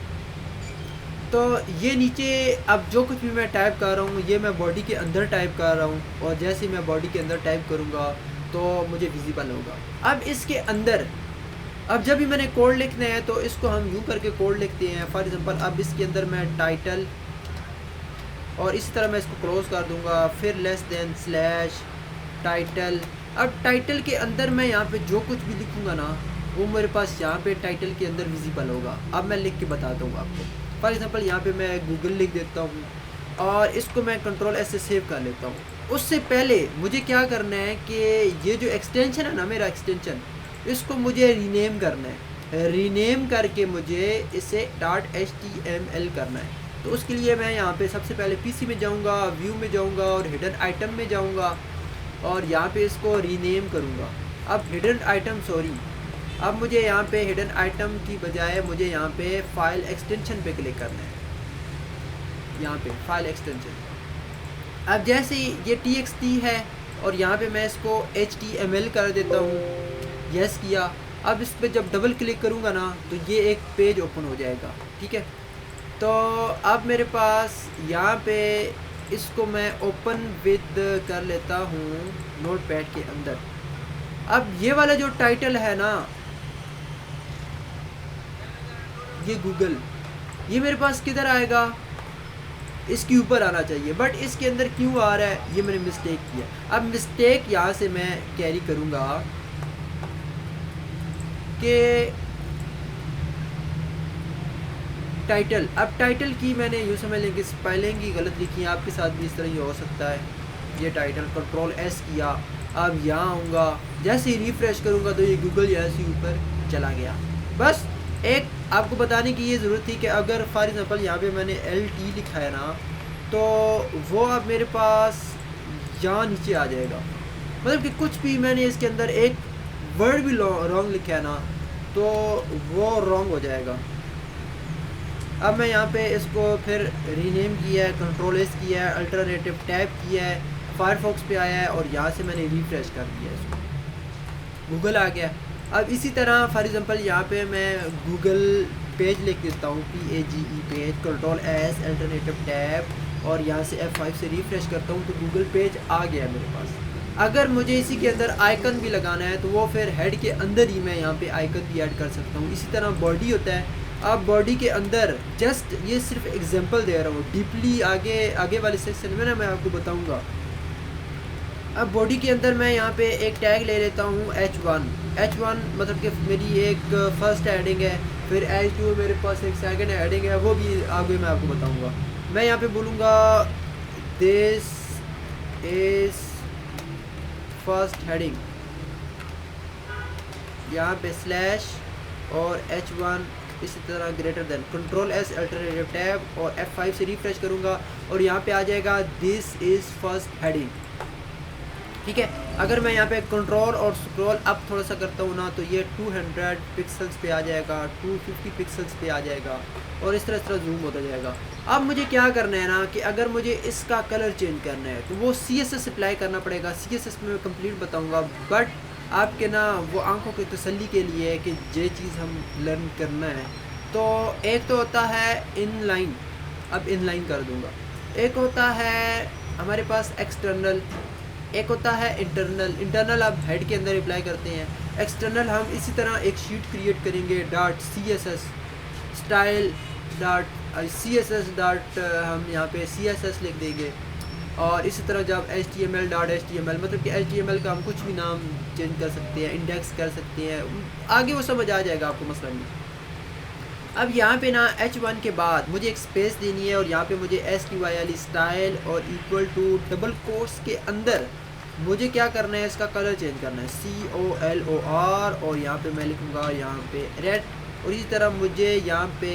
तो ये नीचे अब जो कुछ भी मैं टाइप कर रहा हूँ ये मैं बॉडी के अंदर टाइप कर रहा हूँ, और जैसे मैं बॉडी के अंदर टाइप करूँगा तो मुझे विजिबल होगा। अब इसके अंदर अब जब भी मैंने कोड लिखना है तो इसको हम यूँ करके कोड लिखते हैं। फॉर एग्जांपल अब इसके अंदर मैं टाइटल, और इसी तरह मैं इसको क्लोज कर दूंगा, फिर लेस देन स्लैश टाइटल। अब टाइटल के अंदर मैं यहाँ पे जो कुछ भी लिखूँगा ना वो मेरे पास यहाँ पे टाइटल के अंदर विजिबल होगा। अब मैं लिख के बताता हूँ आपको। फॉर एग्जांपल यहाँ पे मैं गूगल लिख देता हूँ और इसको मैं कंट्रोल एस से सेव कर लेता हूँ। उससे पहले मुझे क्या करना है कि ये जो एक्सटेंशन है ना, मेरा एक्सटेंशन, इसको मुझे रीनेम करना है। रीनेम करके मुझे इसे .html करना है। तो उसके लिए मैं यहाँ पे सबसे पहले पीसी में जाऊँगा, व्यू में जाऊँगा और हिडन आइटम में जाऊँगा और यहाँ पे इसको रीनेम करूँगा। अब हिडन आइटम, सॉरी, अब मुझे यहाँ पे हिडन आइटम की बजाय मुझे यहाँ पे फाइल एक्सटेंशन पे क्लिक करना है। यहाँ पे फाइल एक्सटेंशन, अब जैसे ये txt है और यहाँ पे मैं इसको html कर देता हूँ, यस किया। अब इस पर जब डबल क्लिक करूँगा ना तो ये एक पेज ओपन हो जाएगा। ठीक है, तो अब मेरे पास यहाँ पे इसको मैं ओपन विद कर लेता हूँ नोटपैड के अंदर। अब ये वाला जो टाइटल है ना, ये गूगल, ये मेरे पास किधर आएगा, इसके ऊपर आना चाहिए, बट इसके अंदर क्यों आ रहा है, ये मैंने मिस्टेक किया। अब मिस्टेक यहाँ से मैं कैरी करूँगा कि टाइटल, अब टाइटल की मैंने यूँ समझ लें कि स्पेलिंग की गलत लिखी है, आपके साथ भी इस तरह ही हो सकता है। ये टाइटल कंट्रोल एस किया, अब यहाँ आऊँगा, जैसे ही रिफ़्रेश करूँगा तो ये गूगल यहाँ से ऊपर चला गया। बस एक आपको बताने की ये ज़रूरत थी कि अगर फॉर एग्ज़ाम्पल यहाँ पे मैंने LT लिखा है ना, तो वो अब मेरे पास यहाँ नीचे आ जाएगा। मतलब कि कुछ भी मैंने इसके अंदर एक वर्ड भी रॉन्ग लिखा है ना, तो वो रॉन्ग हो जाएगा। अब मैं यहाँ पे इसको फिर रीनेम किया है, कंट्रोल एस किया है, अल्टरनेटिव टैब किया है, फायरफॉक्स पे आया है और यहाँ से मैंने रिफ्रेश कर दिया इसको, गूगल आ गया। अब इसी तरह फॉर एग्ज़ाम्पल यहाँ पे मैं गूगल पेज लिख देता हूँ, PAGE page, control S alternative tab और यहाँ से F5 से रिफ्रेश करता हूँ तो गूगल पेज आ गया मेरे पास। अगर मुझे इसी के अंदर आइकन भी लगाना है तो वो फिर हेड के अंदर ही मैं यहाँ पे आइकन भी ऐड कर सकता हूँ। इसी तरह बॉडी होता है, अब बॉडी के अंदर जस्ट ये सिर्फ एग्जांपल दे रहा हूँ, डीपली आगे वाले सेक्शन में ना मैं आपको बताऊँगा। अब बॉडी के अंदर मैं यहाँ पे एक टैग ले लेता हूँ H1 मतलब कि मेरी एक फर्स्ट हेडिंग है, फिर H2 मेरे पास एक सेकंड हेडिंग है, वो भी आगे मैं आपको बताऊँगा। मैं यहाँ पे बोलूँगा दिस इज़ फर्स्ट हेडिंग, यहाँ पे स्लैश और H1 इसी तरह greater than, control S alternative tab और F5 से रिफ्रेश करूँगा और यहाँ पे आ जाएगा दिस इज़ फर्स्ट हेडिंग। ठीक है, अगर मैं यहाँ पे कंट्रोल और स्क्रॉल अप थोड़ा सा करता हूँ ना तो ये 200 पिक्सल्स पे आ जाएगा, 250 पिक्सल्स पे आ जाएगा और इस तरह जूम होता जाएगा। अब मुझे क्या करना है ना कि अगर मुझे इसका कलर चेंज करना है तो वो CSS अप्लाई करना पड़ेगा। CSS में मैं कंप्लीट बताऊँगा, बट आपके ना वो आंखों की तसल्ली के लिए है कि ये चीज़ हम लर्न करना है। तो एक तो होता है इनलाइन, अब इनलाइन कर दूँगा। एक होता है हमारे पास एक्सटर्नल, एक होता है इंटरनल आप हेड के अंदर अप्लाई करते हैं। एक्सटर्नल हम इसी तरह एक शीट क्रिएट करेंगे .css स्टाइल .css हम यहाँ पे CSS लिख देंगे और इसी तरह जब HTML मतलब कि HTML का हम कुछ भी नाम चेंज कर सकते हैं, इंडेक्स कर सकते हैं, आगे वो समझ आ जाएगा आपको मसला नहीं। अब यहाँ पे ना H1 के बाद मुझे एक स्पेस देनी है और यहाँ पे मुझे STYL स्टाइल और इक्वल टू डबल कोट्स के अंदर मुझे क्या करना है, इसका कलर चेंज करना है COLOR और यहाँ पे मैं लिखूँगा यहाँ पे रेड और इसी तरह मुझे यहाँ पे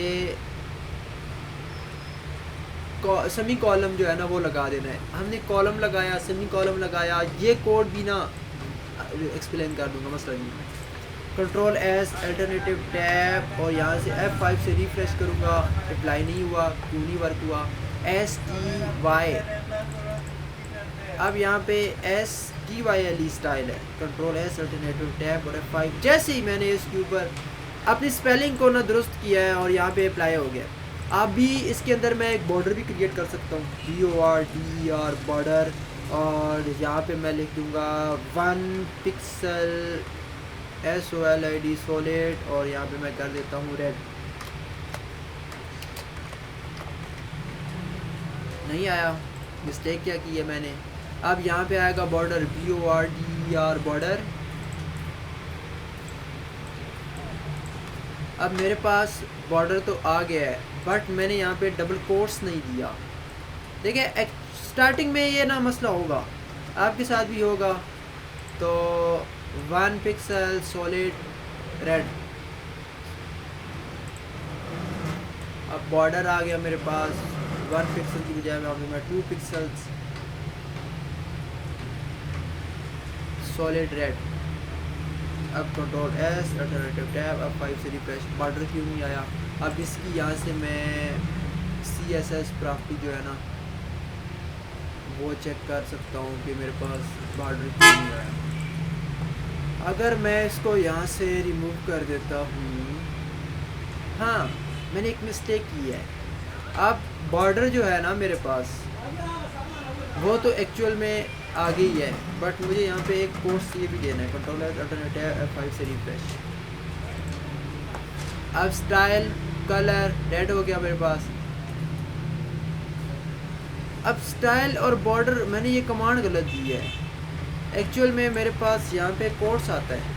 सेमी कॉलम जो है ना वो लगा देना है। हमने कॉलम लगाया, सेमी कॉलम लगाया, ये कोड भी ना एक्सप्लेन कर दूँगा मसला नहीं। कंट्रोल एस अल्टरनेटिव टैब और यहाँ से F5 से रिफ्रेश करूँगा, अप्लाई नहीं हुआ, क्यों नहीं वर्क हुआ, STY, अब यहाँ पे STYL स्टाइल है, कंट्रोल एस अल्टरनेटिव टैब और F5। जैसे ही मैंने इसके ऊपर अपनी स्पेलिंग को ना दुरुस्त किया है और यहाँ पे अप्लाई हो गया। आप भी इसके अंदर मैं एक बॉर्डर भी क्रिएट कर सकता हूँ, BORDER बॉर्डर, और यहाँ पे मैं लिख दूँगा 1 पिक्सल SOLID सॉलिड और यहाँ पे मैं कर देता हूँ रेड। नहीं आया, मिस्टेक क्या की है मैंने। अब यहाँ पे आएगा बॉर्डर BORDER बॉर्डर। अब मेरे पास बॉर्डर तो आ गया है बट मैंने यहाँ पे डबल कोट्स नहीं दिया। देखिए स्टार्टिंग में ये ना मसला होगा, आपके साथ भी होगा। तो 1 पिक्सल सॉलिड रेड, अब बॉर्डर आ गया मेरे पास 1 पिक्सल की बजाय मैं 2 पिक्सल्स सॉलिड रेड। अब कंट्रोल एस अल्टरनेटिव टैब, अब 5 से रिफ्रेश, बॉर्डर क्यों नहीं आया। अब इसकी यहाँ से मैं CSS प्रॉपर्टी जो है ना वो चेक कर सकता हूँ कि मेरे पास बॉर्डर क्यों नहीं आया। अगर मैं इसको यहाँ से रिमूव कर देता हूँ, हाँ मैंने एक मिस्टेक की है। अब बॉर्डर जो है ना मेरे पास वो तो एक्चुअल में आ गई है, बट मुझे यहाँ पे एक कोर्स ये भी देना है, कंट्रोल अल्टरनेटिव F5 से रिफ्रेश। अब स्टाइल कलर रेड हो गया मेरे पास। अब स्टाइल और बॉर्डर मैंने ये कमांड गलत दी है, एक्चुअल में मेरे पास यहाँ पे कोर्स आता है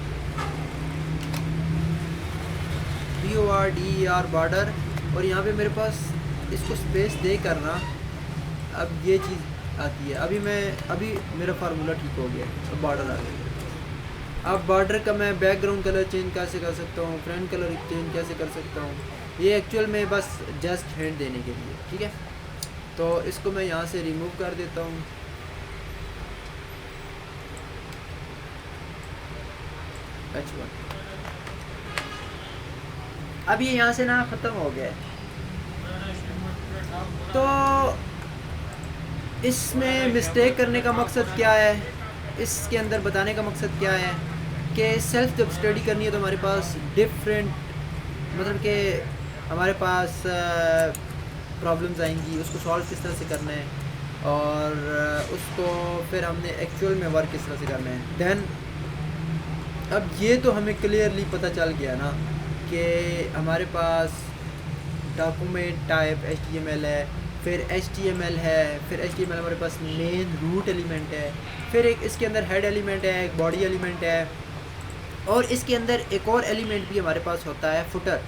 BORDER बॉर्डर और यहाँ पे मेरे पास इसको स्पेस दे करना, अब ये चीज़ आती है। अभी मेरा फार्मूला ठीक हो गया, अब बॉर्डर आ गया। अब बॉर्डर का मैं बैकग्राउंड कलर चेंज कैसे कर सकता हूँ, फ्रंट कलर चेंज कैसे कर सकता हूँ, ये एक्चुअल में बस जस्ट हैंड देने के लिए, ठीक है। तो इसको मैं यहाँ से रिमूव कर देता हूँ। H1 अब ये यहाँ से ना ख़त्म हो गया है। तो इसमें मिस्टेक करने का मकसद क्या है, इसके अंदर बताने का मकसद क्या है कि सेल्फ जब स्टडी करनी है तो हमारे पास डिफरेंट, मतलब कि हमारे पास प्रॉब्लम्स आएंगी, उसको सॉल्व किस तरह से करना है और उसको फिर हमने एक्चुअल में वर्क किस तरह से करना है। देन अब ये तो हमें क्लियरली पता चल गया ना कि हमारे पास डॉक्यूमेंट टाइप HTML है, फिर HTML है, फिर HTML हमारे पास मेन रूट एलिमेंट है, फिर एक इसके अंदर हेड एलिमेंट है, एक बॉडी एलिमेंट है, और इसके अंदर एक और एलिमेंट भी हमारे पास होता है फुटर।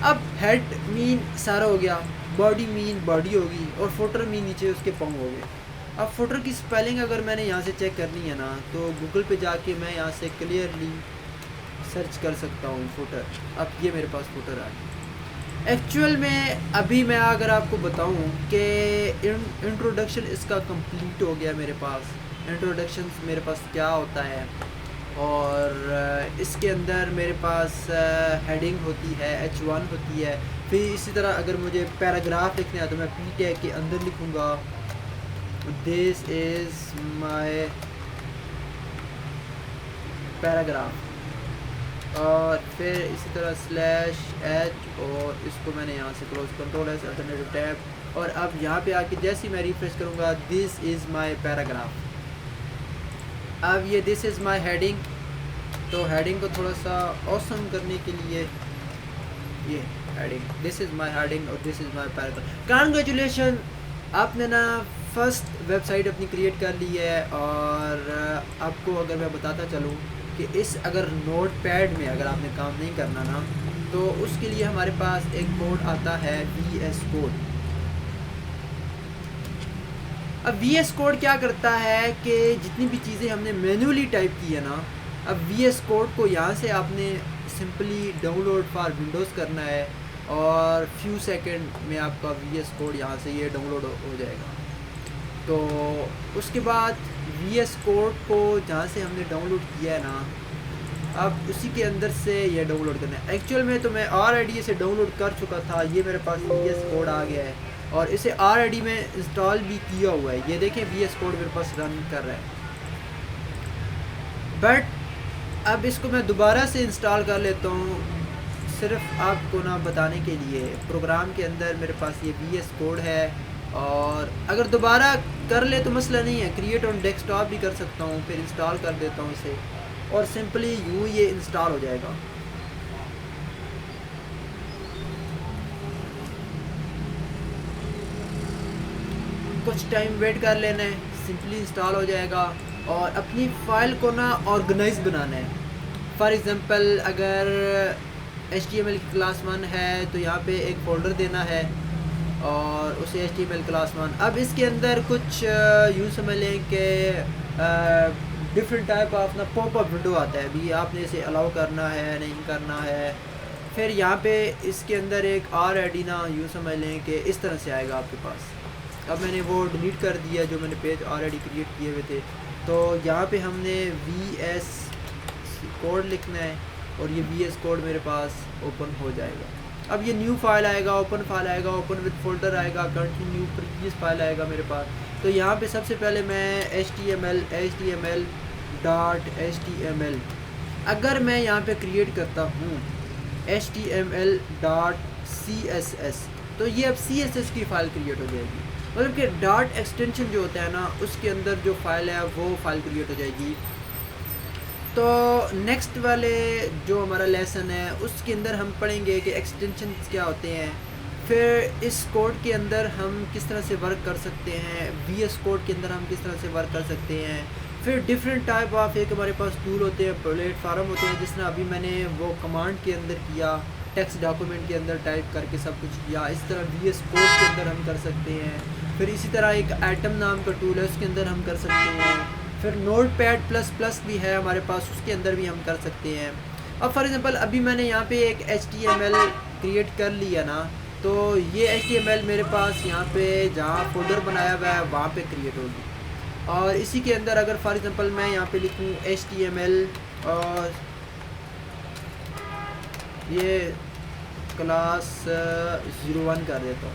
अब हेड मीन सारा हो गया, बॉडी मीन बॉडी होगी, और फुटर मीन नीचे उसके पाँव हो गए। अब फुटर की स्पेलिंग अगर मैंने यहाँ से चेक करनी है ना, तो गूगल पे जाके मैं यहाँ से क्लियरली सर्च कर सकता हूँ फुटर। अब ये मेरे पास फुटर आ गया। एक्चुअल में अभी मैं अगर आपको बताऊँ कि इंट्रोडक्शन इसका कंप्लीट हो गया मेरे पास, इंट्रोडक्शन मेरे पास क्या होता है, और इसके अंदर मेरे पास हेडिंग होती है, H1 होती है। फिर इसी तरह अगर मुझे पैराग्राफ लिखना है तो मैं P टैग के अंदर लिखूँगा दिस इज़ माय पैराग्राफ, और फिर इसी तरह /H, और इसको मैंने यहाँ से क्लोज, Ctrl+S अल्टरनेटिव टैब, और अब यहाँ पे आके जैसे ही मैं रिफ्रेश करूँगा दिस इज़ माय पैराग्राफ। अब ये दिस इज़ माय हेडिंग, तो हेडिंग को थोड़ा सा ऑसम करने के लिए ये heading, this is my heading और this is my paragraph. Congratulation, आपने ना फर्स्ट वेबसाइट अपनी क्रिएट कर ली है। और आपको अगर मैं बताता चलूँ कि इस अगर नोट पैड में अगर आपने काम नहीं करना ना, तो उसके लिए हमारे पास एक कोड आता है VS कोड। अब VS कोड क्या करता है कि जितनी भी चीज़ें हमने मैन्युअली टाइप की है ना, अब VS कोड को यहाँ से आपने सिंपली डाउनलोड फॉर विंडोज़ करना है, और फ्यू सेकंड में आपका VS कोड यहाँ से ये डाउनलोड हो जाएगा। तो उसके बाद VS कोड को जहाँ से हमने डाउनलोड किया है ना, अब उसी के अंदर से ये डाउनलोड करना है। एक्चुअल में तो मैं ऑलरेडी इसे डाउनलोड कर चुका था, ये मेरे पास VS कोड आ गया है, और इसे ऑलरेडी मैं इंस्टॉल भी किया हुआ है। ये देखें VS कोड मेरे पास रन कर रहा है, बट अब इसको मैं दोबारा से इंस्टॉल कर लेता हूँ, सिर्फ आपको ना बताने के लिए। प्रोग्राम के अंदर मेरे पास ये VS कोड है, और अगर दोबारा कर ले तो मसला नहीं है, क्रिएट ऑन डेस्कटॉप भी कर सकता हूँ, फिर इंस्टॉल कर देता हूँ इसे, और सिंपली यूँ ये इंस्टॉल हो जाएगा। कुछ टाइम वेट कर लेना है, सिंपली इंस्टॉल हो जाएगा। और अपनी फ़ाइल को ना ऑर्गेनाइज बनाना है। फॉर एग्ज़ाम्पल अगर HTML की क्लास 1 है तो यहाँ पे एक फ़ोल्डर देना है और उसे HTML क्लास 1। अब इसके अंदर कुछ यूँ समझ लें कि डिफरेंट टाइप ऑफ ना पॉपअप विंडो आता है, अभी आपने इसे अलाउ करना है नहीं करना है। फिर यहाँ पे इसके अंदर एक ऑलरेडी ना यूँ समझ लें कि इस तरह से आएगा आपके पास। अब मैंने वो डिलीट कर दिया जो मैंने पेज ऑलरेडी क्रिएट किए हुए थे। तो यहाँ पे हमने VS कोड लिखना है और ये VS कोड मेरे पास ओपन हो जाएगा। अब ये न्यू फाइल आएगा, ओपन फाइल आएगा, ओपन विद फोल्डर आएगा, कंटिन्यू प्रीवियस फाइल आएगा मेरे पास। तो यहाँ पे सबसे पहले मैं HTML अगर मैं यहाँ पे क्रिएट करता हूँ HTML.CSS तो ये अब CSS की फ़ाइल क्रिएट हो जाएगी। मतलब कि डॉट एक्सटेंशन जो होता है ना उसके अंदर जो फाइल है वो फाइल क्रिएट हो जाएगी। तो नेक्स्ट वाले जो हमारा लेसन है उसके अंदर हम पढ़ेंगे कि एक्सटेंशन क्या होते हैं, फिर इस कोड के अंदर हम किस तरह से वर्क कर सकते हैं, VS कोड के अंदर हम किस तरह से वर्क कर सकते हैं। फिर डिफरेंट टाइप ऑफ एक हमारे पास टूल होते हैं, प्लेटफार्म होते हैं, जिसने अभी मैंने वो कमांड के अंदर किया, टेक्स्ट डॉक्यूमेंट के अंदर टाइप करके सब कुछ किया। इस तरह VS कोड के अंदर हम कर सकते हैं। फिर इसी तरह एक आइटम नाम का टूल है, उसके अंदर हम कर सकते हैं। फिर नोटपैड प्लस प्लस भी है हमारे पास, उसके अंदर भी हम कर सकते हैं। अब फॉर एग्ज़ाम्पल अभी मैंने यहाँ पे एक HTML क्रिएट कर लिया ना, तो ये HTML मेरे पास यहाँ पे जहाँ फोल्डर बनाया हुआ है वहाँ पे क्रिएट होगी। और इसी के अंदर अगर फॉर एग्ज़ाम्पल मैं यहाँ पे लिखूँ HTML और ये क्लास 01 कर देता हूँ,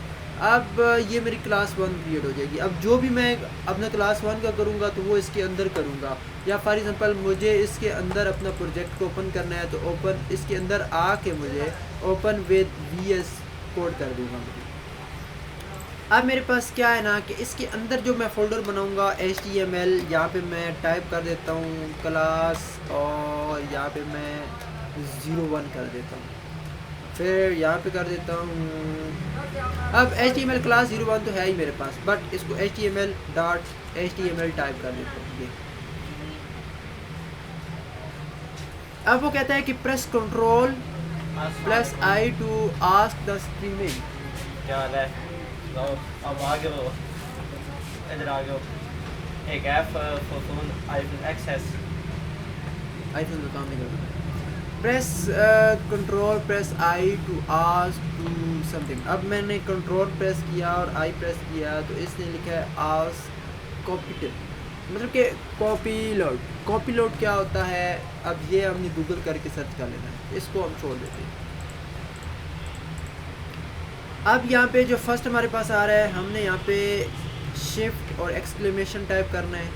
अब ये मेरी क्लास 1 क्रिएट हो जाएगी। अब जो भी मैं अपना क्लास 1 का करूँगा तो वो इसके अंदर करूँगा, या फॉर एग्ज़ाम्पल मुझे इसके अंदर अपना प्रोजेक्ट को ओपन करना है तो ओपन इसके अंदर आके मुझे ओपन विद VS कोड कर दूँगा मुझे। अब मेरे पास क्या है ना कि इसके अंदर जो मैं फ़ोल्डर बनाऊँगा HTML, यहाँ पे मैं टाइप कर देता हूँ क्लास और यहाँ पे मैं 01 कर देता हूँ, फिर यहाँ पे कर देता हूँ। अब HTML क्लास 01 तो है ही मेरे पास, बट इसको HTML टाइप कर देता हूँ ये। अब वो कहता है कि press Ctrl+I to ask the streaming. क्या है तो अब आगे वो इधर आ गए एक app for phone iPhone access iPhone का काम नहीं करता। Press Ctrl+I to ask to something. अब मैंने कंट्रोल प्रेस किया और I प्रेस किया तो इसने लिखा है आस्क कॉपी, मतलब कि कॉपी लोड क्या होता है। अब ये हमने गूगल करके सर्च कर लेना है, इसको हम छोड़ देते हैं। अब यहाँ पे जो फर्स्ट हमारे पास आ रहा है, हमने यहाँ पे शिफ्ट और एक्सक्लेमेशन टाइप करना है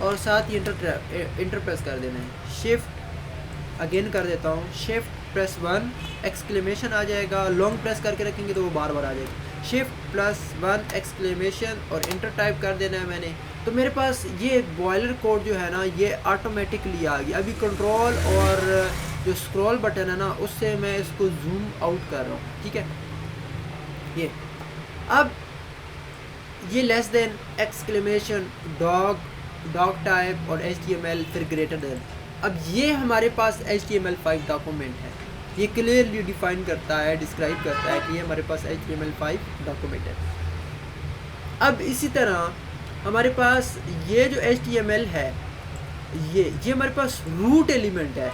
और साथ ही इंटर प्रेस कर देना है। शिफ्ट अगेन कर देता हूँ, शिफ्ट प्रेस 1 एक्सक्लेमेशन आ जाएगा, लॉन्ग प्रेस करके रखेंगे तो वो बार बार आ जाएगा। शिफ्ट+1 एक्सक्लेमेशन और इंटर टाइप कर देना है मैंने। तो मेरे पास ये बॉयलर कोड जो है ना ये ऑटोमेटिकली आ गया। अभी कंट्रोल और जो स्क्रॉल बटन है ना उससे मैं इसको जूम आउट कर रहा हूँ, ठीक है। ये अब ये less than exclamation dog type और HTML फिर ग्रेटर देन। अब ये हमारे पास HTML5 डॉक्यूमेंट है, ये क्लियरली डिफाइन करता है, डिस्क्राइब करता है कि ये हमारे पास HTML5 डॉक्यूमेंट है। अब इसी तरह हमारे पास ये जो HTML है ये हमारे पास रूट एलिमेंट है,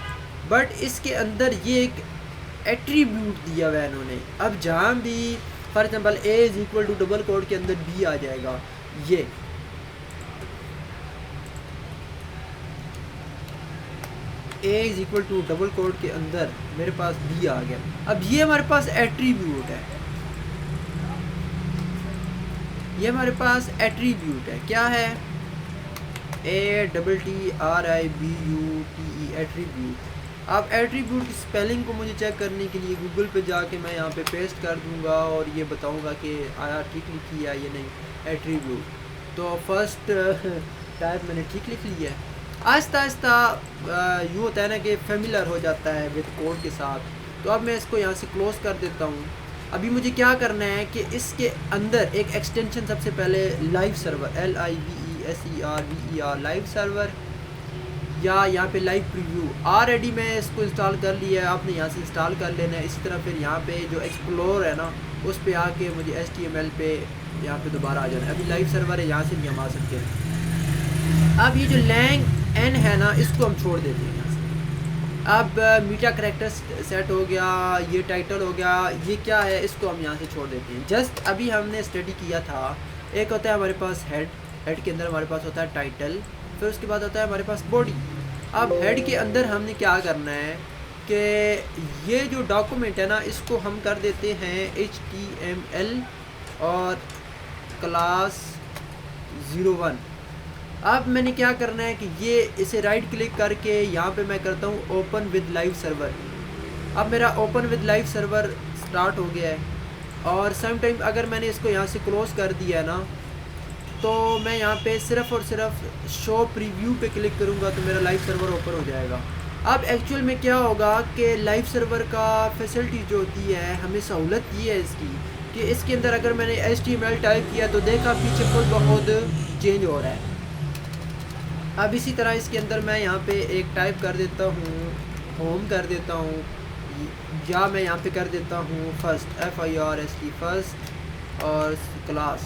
बट इसके अंदर ये एक एट्रीब्यूट दिया हुआ है इन्होंने। अब जहाँ भी for example A = double quote के अंदर B आ जाएगा, ये A = डबल कोड के अंदर मेरे पास B आ गया। अब ये हमारे पास एट्रीब्यूट है, ये हमारे पास एट्रीब्यूट है। क्या है? ATTRIBUTE attribute. अब एट्रीब्यूट की स्पेलिंग को मुझे चेक करने के लिए गूगल पे जाके मैं यहाँ पे पेस्ट कर दूँगा और ये बताऊँगा कि आया ठीक लिखी है या नहीं एट्रीब्यूट। तो फर्स्ट टाइप मैंने ठीक लिख लिया है। आहिस्ता आहिस्ता यूँ होता है ना कि फेमिलर हो जाता है विद कोड के साथ। तो अब मैं इसको यहाँ से क्लोज़ कर देता हूँ। अभी मुझे क्या करना है कि इसके अंदर एक एक्सटेंशन सबसे पहले live server LIVESERVER live server, या यहाँ पे लाइव प्रीव्यू ऑलरेडी मैं इसको इंस्टॉल कर लिया है, आपने यहाँ से इंस्टॉल कर लेना है। इसी तरह फिर यहाँ पे जो एक्सप्लोर है ना उस पे आके मुझे HTML पे यहाँ पे दोबारा आ जाना है। अभी लाइव सर्वर है, यहाँ से भी हम आ सकते हैं। अब ये जो लैंग n है ना इसको हम छोड़ देते हैं यहाँ से। अब मीडिया कैरेक्टर सेट हो गया, ये टाइटल हो गया, ये क्या है इसको हम यहाँ से छोड़ देते हैं। जस्ट अभी हमने स्टडी किया था, एक होता है हमारे पास हेड के अंदर हमारे पास होता है टाइटल, फिर उसके बाद होता है हमारे पास बॉडी। अब हेड के अंदर हमने क्या करना है कि ये जो डॉक्यूमेंट है ना इसको हम कर देते हैं HTML और क्लास 01। अब मैंने क्या करना है कि ये इसे राइट क्लिक करके यहाँ पे मैं करता हूँ ओपन विद लाइव सर्वर। अब मेरा open with live server start हो गया है और सम टाइम अगर मैंने इसको यहाँ से क्लोज़ कर दिया ना तो मैं यहाँ पे सिर्फ़ और सिर्फ शो प्रीव्यू पे क्लिक करूँगा तो मेरा लाइव सर्वर ओपन हो जाएगा। अब एक्चुअल में क्या होगा कि लाइव सर्वर का फैसिलिटी जो होती है हमें सहूलत ये है इसकी कि इसके अंदर अगर मैंने HTML टाइप किया तो देखा पीछे खुद ब खुद चेंज हो रहा है। अब इसी तरह इसके अंदर मैं यहाँ पे एक टाइप कर देता हूँ, होम कर देता हूँ, या मैं यहाँ पे कर देता हूँ फर्स्ट, FIRST फर्स्ट, और क्लास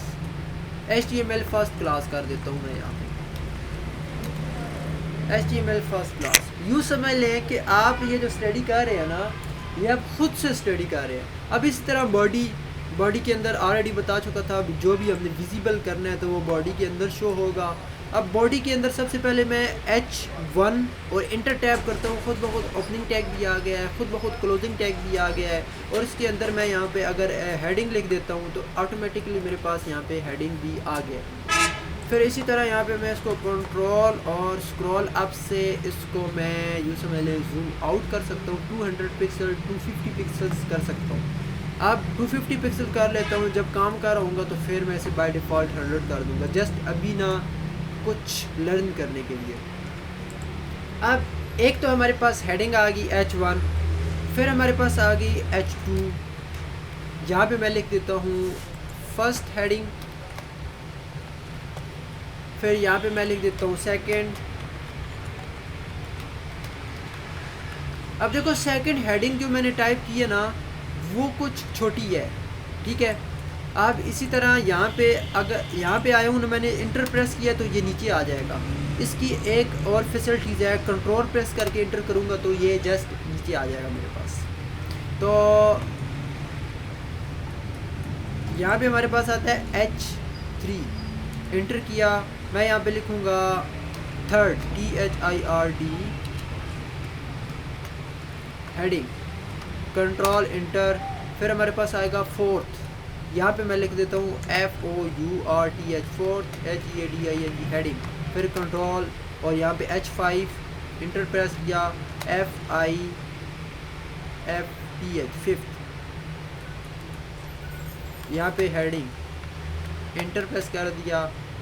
HTML फर्स्ट क्लास कर देता हूँ मैं यहाँ पे HTML फर्स्ट क्लास। यूँ समझ लें कि आप ये जो स्टडी कर रहे हैं ना, ये आप खुद से स्टडी कर रहे हैं। अब इस तरह बॉडी के अंदर ऑलरेडी बता चुका था, जो भी हमने विजिबल करना है तो वो बॉडी के अंदर शो होगा। अब बॉडी के अंदर सबसे पहले मैं H1 और इंटर टैब करता हूँ, खुद ब खुद ओपनिंग टैग भी आ गया है, खुद ब खुद क्लोजिंग टैग भी आ गया है। और इसके अंदर मैं यहाँ पे अगर हेडिंग लिख देता हूँ तो ऑटोमेटिकली मेरे पास यहाँ पे हेडिंग भी आ गया है। फिर इसी तरह यहाँ पे मैं इसको कंट्रोल और स्क्रॉल अप से इसको मैं यूँ समझ लें जूम आउट कर सकता हूँ, 200 पिक्सल 250 पिक्सल्स कर सकता हूँ। अब 250 पिक्सल कर लेता हूँ, जब काम कर रहा हूँ तो फिर मैं इसे बाय डिफ़ॉल्ट 100 कर दूँगा, जस्ट अभी ना कुछ लर्न करने के लिए। अब एक तो हमारे पास हेडिंग आ गई H1, फिर हमारे पास आ गई H2, यहाँ पे मैं लिख देता हूँ फर्स्ट हेडिंग, फिर यहाँ पे मैं लिख देता हूँ सेकंड। अब देखो सेकंड हेडिंग जो मैंने टाइप की है ना वो कुछ छोटी है, ठीक है। अब इसी तरह यहाँ पे अगर यहाँ पे आया हूँ ना, मैंने इंटर प्रेस किया तो ये नीचे आ जाएगा। इसकी एक और फैसिलिटीज़ है, कंट्रोल प्रेस करके इंटर करूँगा तो ये जस्ट नीचे आ जाएगा मेरे पास। तो यहाँ पे हमारे पास आता है H3, इंटर किया, मैं यहाँ पे लिखूँगा third THIRD heading, control inter, फिर हमारे पास आएगा फोर्थ, यहाँ पे मैं लिख देता हूँ FOURTH फोर्थ HEADING हेडिंग, फिर कंट्रोल और यहाँ पे H5 इंटर प्रेस किया, FIFTH फिफ्थ, यहाँ पे हेडिंग इंटर प्रेस कर दिया,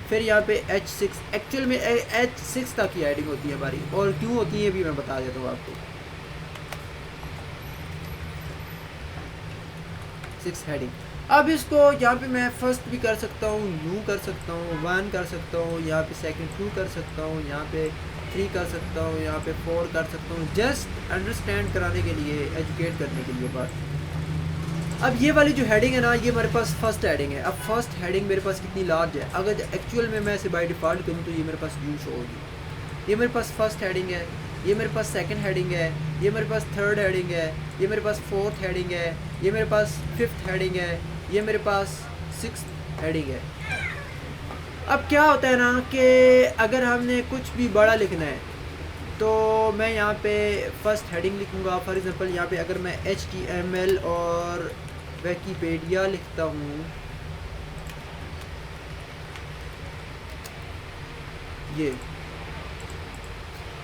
फिर यहाँ पे H6, एक्चुअल में H6 तक की हेडिंग होती है हमारी, और क्यों होती है भी मैं बता देता हूँ आपको। 6 हेडिंग। अब इसको यहाँ पे मैं फर्स्ट भी कर सकता हूँ, न्यू कर सकता हूँ, 1 कर सकता हूँ, यहाँ पे सेकंड 2 कर सकता हूँ, यहाँ पे 3 कर सकता हूँ, यहाँ पे 4 कर सकता हूँ, जस्ट अंडरस्टैंड कराने के लिए, एजुकेट करने के लिए बात। अब ये वाली जो हेडिंग है ना, ये मेरे पास फर्स्ट हेडिंग है। अब फर्स्ट हेडिंग मेरे पास कितनी लार्ज है, अगर एक्चुअल में मैं इसे बाय डिफ़ॉल्ट करूँ तो ये मेरे पास न्यू शो होगी। ये मेरे पास फर्स्ट हेडिंग है, ये मेरे पास सेकंड हेडिंग है, ये मेरे पास थर्ड हेडिंग है, ये मेरे पास फोर्थ हेडिंग है, ये मेरे पास फिफ्थ हेडिंग है, ये मेरे पास सिक्स्थ हेडिंग है। अब क्या होता है ना कि अगर हमने कुछ भी बड़ा लिखना है तो मैं यहाँ पे फर्स्ट हेडिंग लिखूँगा। फॉर एग्जांपल यहाँ पे अगर मैं HTML और विकिपीडिया लिखता हूँ, ये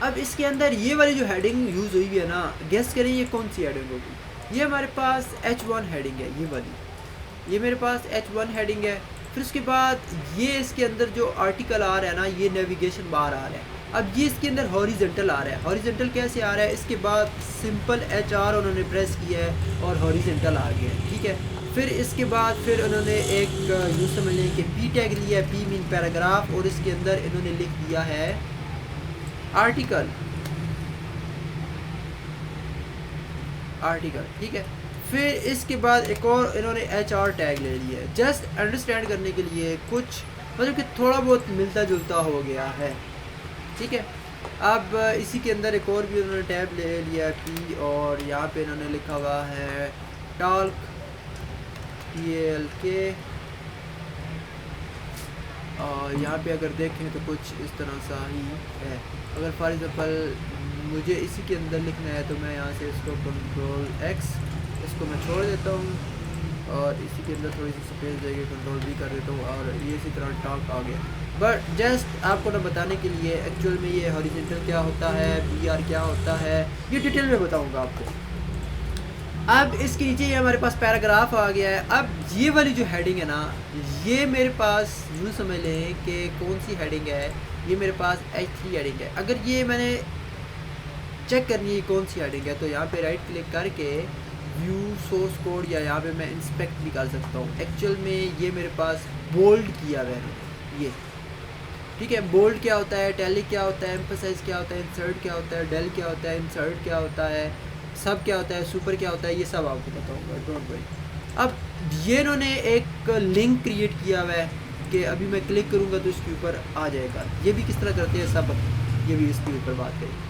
अब इसके अंदर ये वाली जो हेडिंग यूज़ हुई है ना, गेस करें ये कौन सी हेडिंग होगी। ये हमारे पास H1 हेडिंग है, ये वाली, ये मेरे पास H1 हेडिंग है। फिर उसके बाद ये इसके अंदर जो आर्टिकल आ रहा है ना, ये नेविगेशन बार आ रहा है। अब ये इसके अंदर हॉरिजेंटल आ रहा है। हॉरिजेंटल कैसे आ रहा है, इसके बाद सिंपल HR उन्होंने प्रेस किया है और हॉरिजेंटल आ गया है, ठीक है। फिर इसके बाद फिर उन्होंने एक यूँ समझ लें कि P टैग लिया है, P मीन पैराग्राफ, और इसके अंदर इन्होंने लिख दिया है आर्टिकल, ठीक है। फिर इसके बाद एक और इन्होंने HR टैग ले लिया है, जस्ट अंडरस्टैंड करने के लिए, कुछ मतलब कि थोड़ा बहुत मिलता जुलता हो गया है, ठीक है। अब इसी के अंदर एक और भी उन्होंने टैब ले लिया P, और यहाँ पे इन्होंने लिखा हुआ है टॉल्क TALK, और यहाँ पे अगर देखें तो कुछ इस तरह सा ही है। अगर फॉर एग्जांपल मुझे इसी के अंदर लिखना है तो मैं यहाँ से इसको कंट्रोल X, इसको मैं छोड़ देता हूँ, और इसी के अंदर थोड़ी सी स्पेस देके कंट्रोल V कर देता हूँ, और ये इसी तरह टॉक आ गया। बट जस्ट आपको ना बताने के लिए, एक्चुअल में ये हॉरिजेंटल क्या होता है, BR क्या होता है, ये डिटेल में बताऊँगा आपको। अब इसके नीचे ये हमारे पास पैराग्राफ आ गया है। अब ये वाली जो हेडिंग है ना, ये मेरे पास यूँ समझ लें कि कौन सी हेडिंग है, ये मेरे पास H3 हेडिंग है। अगर ये मैंने चेक करनी है कौन सी हेडिंग है, तो यहाँ पे राइट क्लिक करके व्यू सोर्स कोड या यहाँ पे मैं इंस्पेक्ट भी कर सकता हूँ। एक्चुअल में ये मेरे पास बोल्ड किया हुआ है ये, ठीक है। बोल्ड क्या होता है, टैलिक क्या होता है, एम्फसाइज क्या होता है, इंसर्ट क्या होता है, डेल क्या होता है, इंसर्ट क्या होता है, सब क्या होता है, सुपर क्या होता है, ये सब आपको बताऊँगा, डोंट वरी। अब ये इन्होंने एक लिंक क्रिएट किया हुआ है कि अभी मैं क्लिक करूँगा तो इसके ऊपर आ जाएगा। ये भी किस तरह करते हैं सब, ये भी इसके ऊपर बात करें।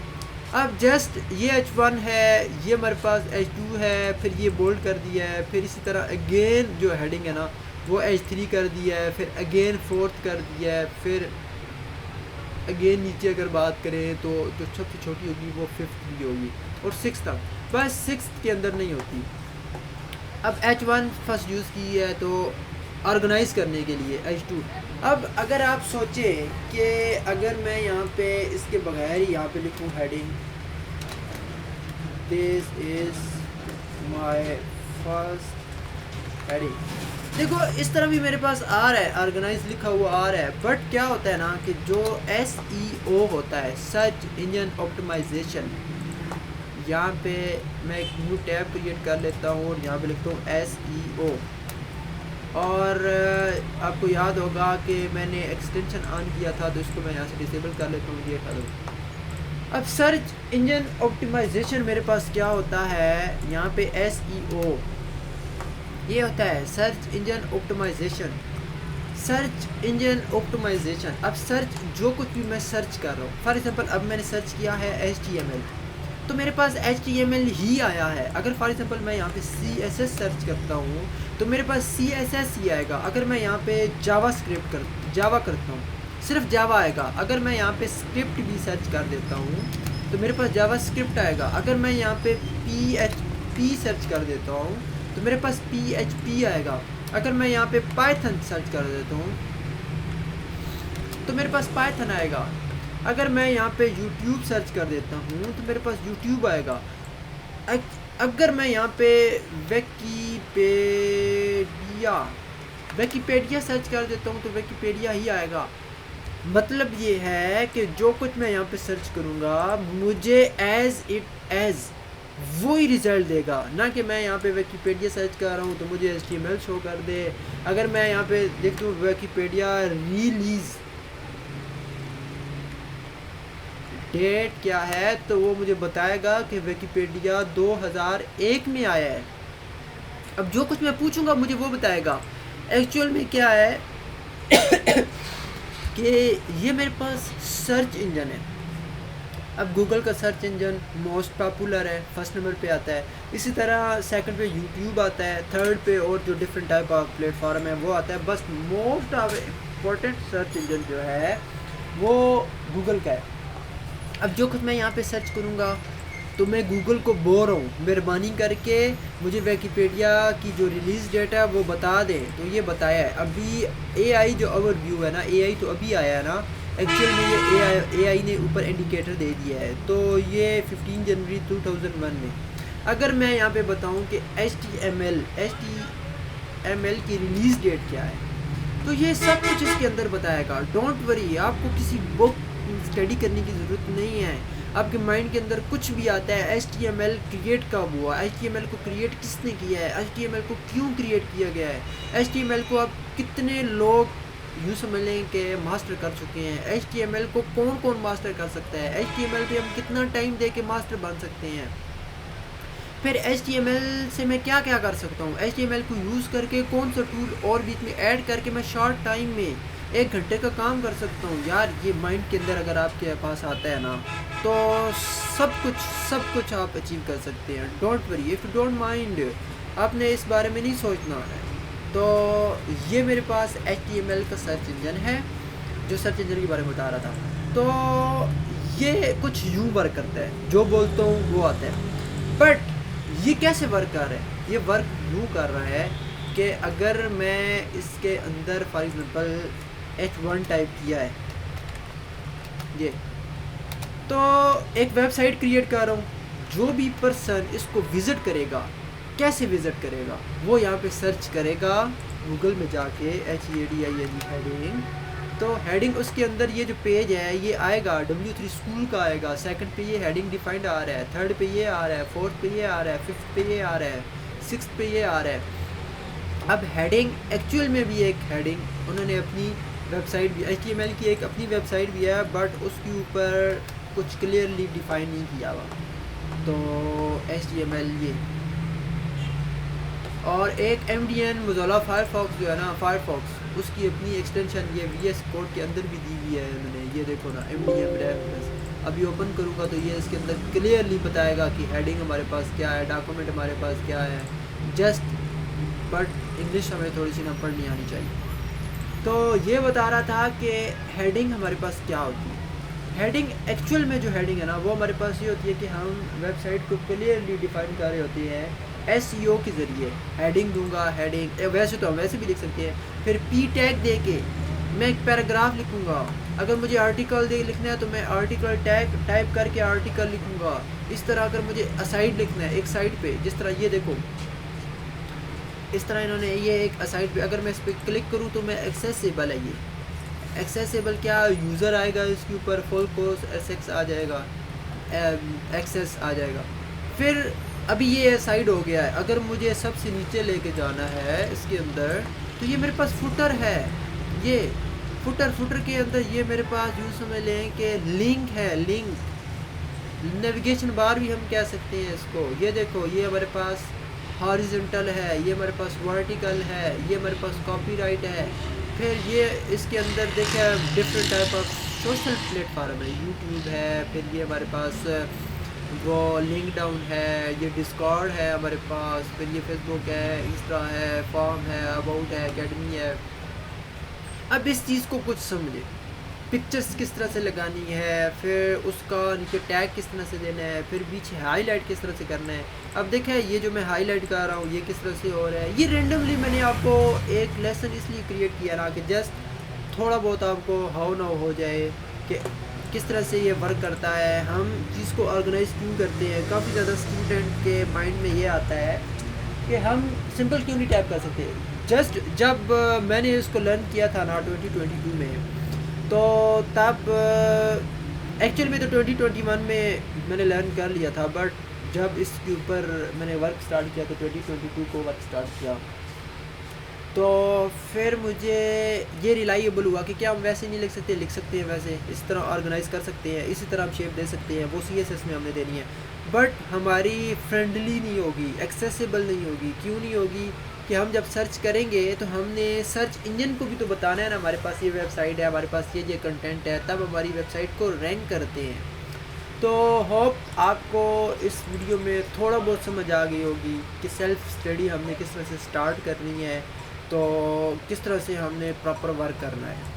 अब जस्ट ये H1 है, ये हमारे पास H2 है, फिर ये बोल्ड कर दिया है, फिर इसी तरह अगेन जो हेडिंग है ना वो H3 कर दिया है, फिर अगेन फोर्थ कर दिया है, फिर अगेन नीचे अगर बात करें तो जो सबसे छोटी होगी वो फिफ्थ भी होगी और सिक्स तक, बस सिक्स के अंदर नहीं होती। अब H1 फर्स्ट यूज़ की है तो ऑर्गेनाइज करने के लिए H2। अब अगर आप सोचें कि अगर मैं यहाँ पे इसके बगैर ही यहाँ पे लिखूँ heading, this is my first heading, देखो इस तरह भी मेरे पास आ रहा है, ऑर्गेनाइज लिखा हुआ आ रहा है। बट क्या होता है ना कि जो SEO होता है, सर्च इंजन ऑप्टिमाइजेशन, यहाँ पे मैं एक न्यू टैब क्रिएट कर लेता हूँ और यहाँ पे लिखता हूँ SEO। और आपको याद होगा कि मैंने एक्सटेंशन ऑन किया था तो इसको मैं यहाँ से डिसेबल कर लेता हूँ, ये हटा दूँ। अब सर्च इंजन ऑप्टिमाइजेशन मेरे पास क्या होता है, यहाँ पे SEO ये होता है search engine optimization, search engine optimization. अब सर्च जो कुछ भी मैं सर्च कर रहा हूँ, फॉर एग्जांपल अब मैंने सर्च किया है HTML तो मेरे पास HTML ही आया है। अगर फॉर एग्जांपल मैं यहाँ पे CSS सर्च करता हूँ तो मेरे पास CSS ही आएगा। अगर मैं यहाँ पे जावा करता हूँ सिर्फ जावा आएगा। अगर मैं यहाँ पे स्क्रिप्ट भी सर्च कर देता हूँ तो मेरे पास जावा स्क्रिप्ट आएगा। अगर मैं यहाँ पे PHP सर्च कर देता हूँ तो मेरे पास PHP आएगा। अगर मैं यहाँ पे पाइथन सर्च कर देता हूँ तो मेरे पास पाइथन आएगा। अगर मैं यहाँ पे YouTube सर्च कर देता हूँ तो मेरे पास YouTube आएगा। अगर मैं यहाँ पे विकीपीडिया सर्च कर देता हूँ तो विकीपीडिया ही आएगा। मतलब ये है कि जो कुछ मैं यहाँ पे सर्च करूँगा मुझे एज इट एज वही रिज़ल्ट देगा, ना कि मैं यहाँ पे विकीपीडिया सर्च कर रहा हूँ तो मुझे HTML शो कर दे। अगर मैं यहाँ पे देखता हूँ विकीपीडिया रिलीज़ डेट क्या है तो वो मुझे बताएगा कि विकीपीडिया 2001 में आया है। अब जो कुछ मैं पूछूंगा मुझे वो बताएगा। एक्चुअल में क्या है कि ये मेरे पास सर्च इंजन है। अब गूगल का सर्च इंजन मोस्ट पॉपुलर है, फर्स्ट नंबर पे आता है। इसी तरह सेकंड पे यूट्यूब आता है, थर्ड पे और जो डिफरेंट टाइप ऑफ प्लेटफॉर्म है वो आता है। बस most of important search engine जो है वो गूगल का है। अब जो कुछ मैं यहाँ पे सर्च करूँगा तो मैं गूगल को बोल रहा हूँ मेहरबानी करके मुझे विकीपीडिया की जो रिलीज़ डेट है वो बता दें। तो ये बताया है। अभी AI जो ओवरव्यू है ना, AI तो अभी आया है ना, एक्चुअल में ये AI ने ऊपर इंडिकेटर दे दिया है। तो ये 15 जनवरी 2001 में, अगर मैं यहाँ पे बताऊँ कि HTML की रिलीज़ डेट क्या है तो ये सब कुछ इसके अंदर बताएगा। डोंट वरी, आपको किसी बुक स्टडी करने की ज़रूरत नहीं है। आपके माइंड के अंदर कुछ भी आता है, HTML क्रिएट कब हुआ, HTML को क्रिएट किसने किया है, HTML को क्यों क्रिएट किया गया है, HTML को अब कितने लोग यूँ समझ लें कि मास्टर कर चुके हैं, HTML को कौन कौन मास्टर कर सकता है, HTML पे हम कितना टाइम दे के मास्टर बन सकते हैं, फिर HTML से मैं क्या क्या कर सकता हूँ, HTML को यूज़ करके कौन सा टूल और बीच में ऐड करके मैं शॉर्ट टाइम में 1 घंटे का काम कर सकता हूँ। यार ये माइंड के अंदर अगर आपके पास आता है ना तो सब कुछ आप अचीव कर सकते हैं। Don't worry, if you don't mind, आपने इस बारे में नहीं सोचना है। तो ये मेरे पास HTML का सर्च इंजन है जो सर्च इंजन के बारे में बता रहा था। तो ये कुछ यूँ वर्क करता है, जो बोलता हूँ वो आता है। बट ये कैसे वर्क कर रहा है, ये वर्क यूँ कर रहा है कि अगर मैं इसके अंदर फॉर एग्ज़ाम्पल H1 टाइप किया है ये, तो एक वेबसाइट क्रिएट कर रहा हूँ, जो भी पर्सन इसको विज़िट करेगा, कैसे विज़िट करेगा, वो यहाँ पे सर्च करेगा गूगल में जाके HEADING हेडिंग तो हेडिंग उसके अंदर ये जो पेज है ये आएगा W3 स्कूल का आएगा, सेकंड पे ये हेडिंग डिफाइंड आ रहा है, थर्ड पे ये आ रहा है, फोर्थ पे ये आ रहा है, फिफ्थ पे ये आ रहा है, सिक्स्थ पे ये आ रहा है। अब हेडिंग एक्चुअल में भी एक हेडिंग उन्होंने अपनी वेबसाइट भी HTML की एक अपनी वेबसाइट भी है, बट उसके ऊपर कुछ क्लियरली डिफाइन नहीं किया हुआ। तो HTML ये और एक MDN मोज़िला फायरफॉक्स जो है ना, फायरफॉक्स उसकी अपनी एक्सटेंशन ये VS कोड के अंदर भी दी हुई है उन्होंने। ये देखो ना MDM रेफरेंस, अभी ओपन करूँगा तो ये इसके अंदर क्लियरली बताएगा कि हेडिंग हमारे पास क्या है, डॉक्यूमेंट हमारे पास क्या है। जस्ट बट इंग्लिश हमें थोड़ी सी ना पढ़नी आनी चाहिए। तो ये बता रहा था कि हेडिंग हमारे पास क्या होती है। हेडिंग एक्चुअल में जो हेडिंग है ना वो हमारे पास ये होती है कि हम वेबसाइट को क्लियरली डिफाइन कर रहे होते हैं SEO के ज़रिए। हेडिंग दूंगा, हेडिंग वैसे तो हम वैसे भी लिख सकते हैं, फिर P टैग दे के मैं एक पैराग्राफ लिखूंगा। अगर मुझे आर्टिकल दे लिखना है तो मैं आर्टिकल टैग टाइप करके आर्टिकल लिखूंगा। इस तरह अगर मुझे असाइड लिखना है एक साइड पे, जिस तरह ये देखो इस तरह इन्होंने ये एक असाइड पे, अगर मैं इस पर क्लिक करूँ तो मैं एक्सेसिबल है, ये एक्सेसिबल क्या यूज़र आएगा इसके ऊपर, फुल कोर्स SX आ जाएगा, एक्सेस आ जाएगा। फिर अभी ये साइड हो गया है, अगर मुझे सबसे नीचे लेके जाना है इसके अंदर तो ये मेरे पास फुटर है। ये फुटर के अंदर ये मेरे पास यूँ समझ लें कि लिंक है, लिंक नेविगेशन बार भी हम कह सकते हैं इसको। ये देखो ये हमारे पास हॉरिजॉन्टल है, ये हमारे पास वर्टिकल है, ये हमारे पास कॉपीराइट है। फिर ये इसके अंदर देखें different type of social platform है, यूट्यूब है, फिर ये हमारे पास वो लिंक डाउन है, ये डिस्कॉर्ड है हमारे पास, फिर ये फेसबुक है, इंस्टा है, फॉर्म है, अबाउट है, एकेडमी है। अब इस चीज़ को कुछ समझे, पिक्चर्स किस तरह से लगानी है, फिर उसका नीचे टैग किस तरह से देना है, फिर पीछे हाईलाइट किस तरह से करना है। अब देखें ये जो मैं हाईलाइट कर रहा हूँ ये किस तरह से हो रहा है। ये रेंडमली मैंने आपको एक लेसन इसलिए क्रिएट किया ना कि जस्ट थोड़ा बहुत आपको हाउ नाउ हो जाए कि किस तरह से ये वर्क करता है, हम चीज़ को ऑर्गेनाइज क्यों करते हैं। काफ़ी ज़्यादा स्टूडेंट के माइंड में ये आता है कि हम सिंपल क्यों नहीं टाइप कर सकते। जस्ट जब मैंने इसको लर्न किया था ना 2022 में, तो तब एक्चुअल में तो 2021 में मैंने लर्न कर लिया था, बट जब इसके ऊपर मैंने वर्क स्टार्ट किया तो 2022 को वर्क स्टार्ट किया, तो फिर मुझे ये रिलाइबल हुआ कि क्या हम वैसे नहीं लिख सकते हैं वैसे इस तरह ऑर्गेनाइज़ कर सकते हैं, इसी तरह हम शेप दे सकते हैं, वो CSS में हमने देनी है, बट हमारी फ्रेंडली नहीं होगी, एक्सेसिबल नहीं होगी। क्यों नहीं होगी कि हम जब सर्च करेंगे तो हमने सर्च इंजन को भी तो बताना है ना हमारे पास ये वेबसाइट है, हमारे पास ये कंटेंट है, तब हमारी वेबसाइट को रैंक करते हैं। तो होप आपको इस वीडियो में थोड़ा बहुत समझ आ गई होगी कि सेल्फ स्टडी हमने किस तरह से स्टार्ट करनी है, तो किस तरह से हमने प्रॉपर वर्क करना है।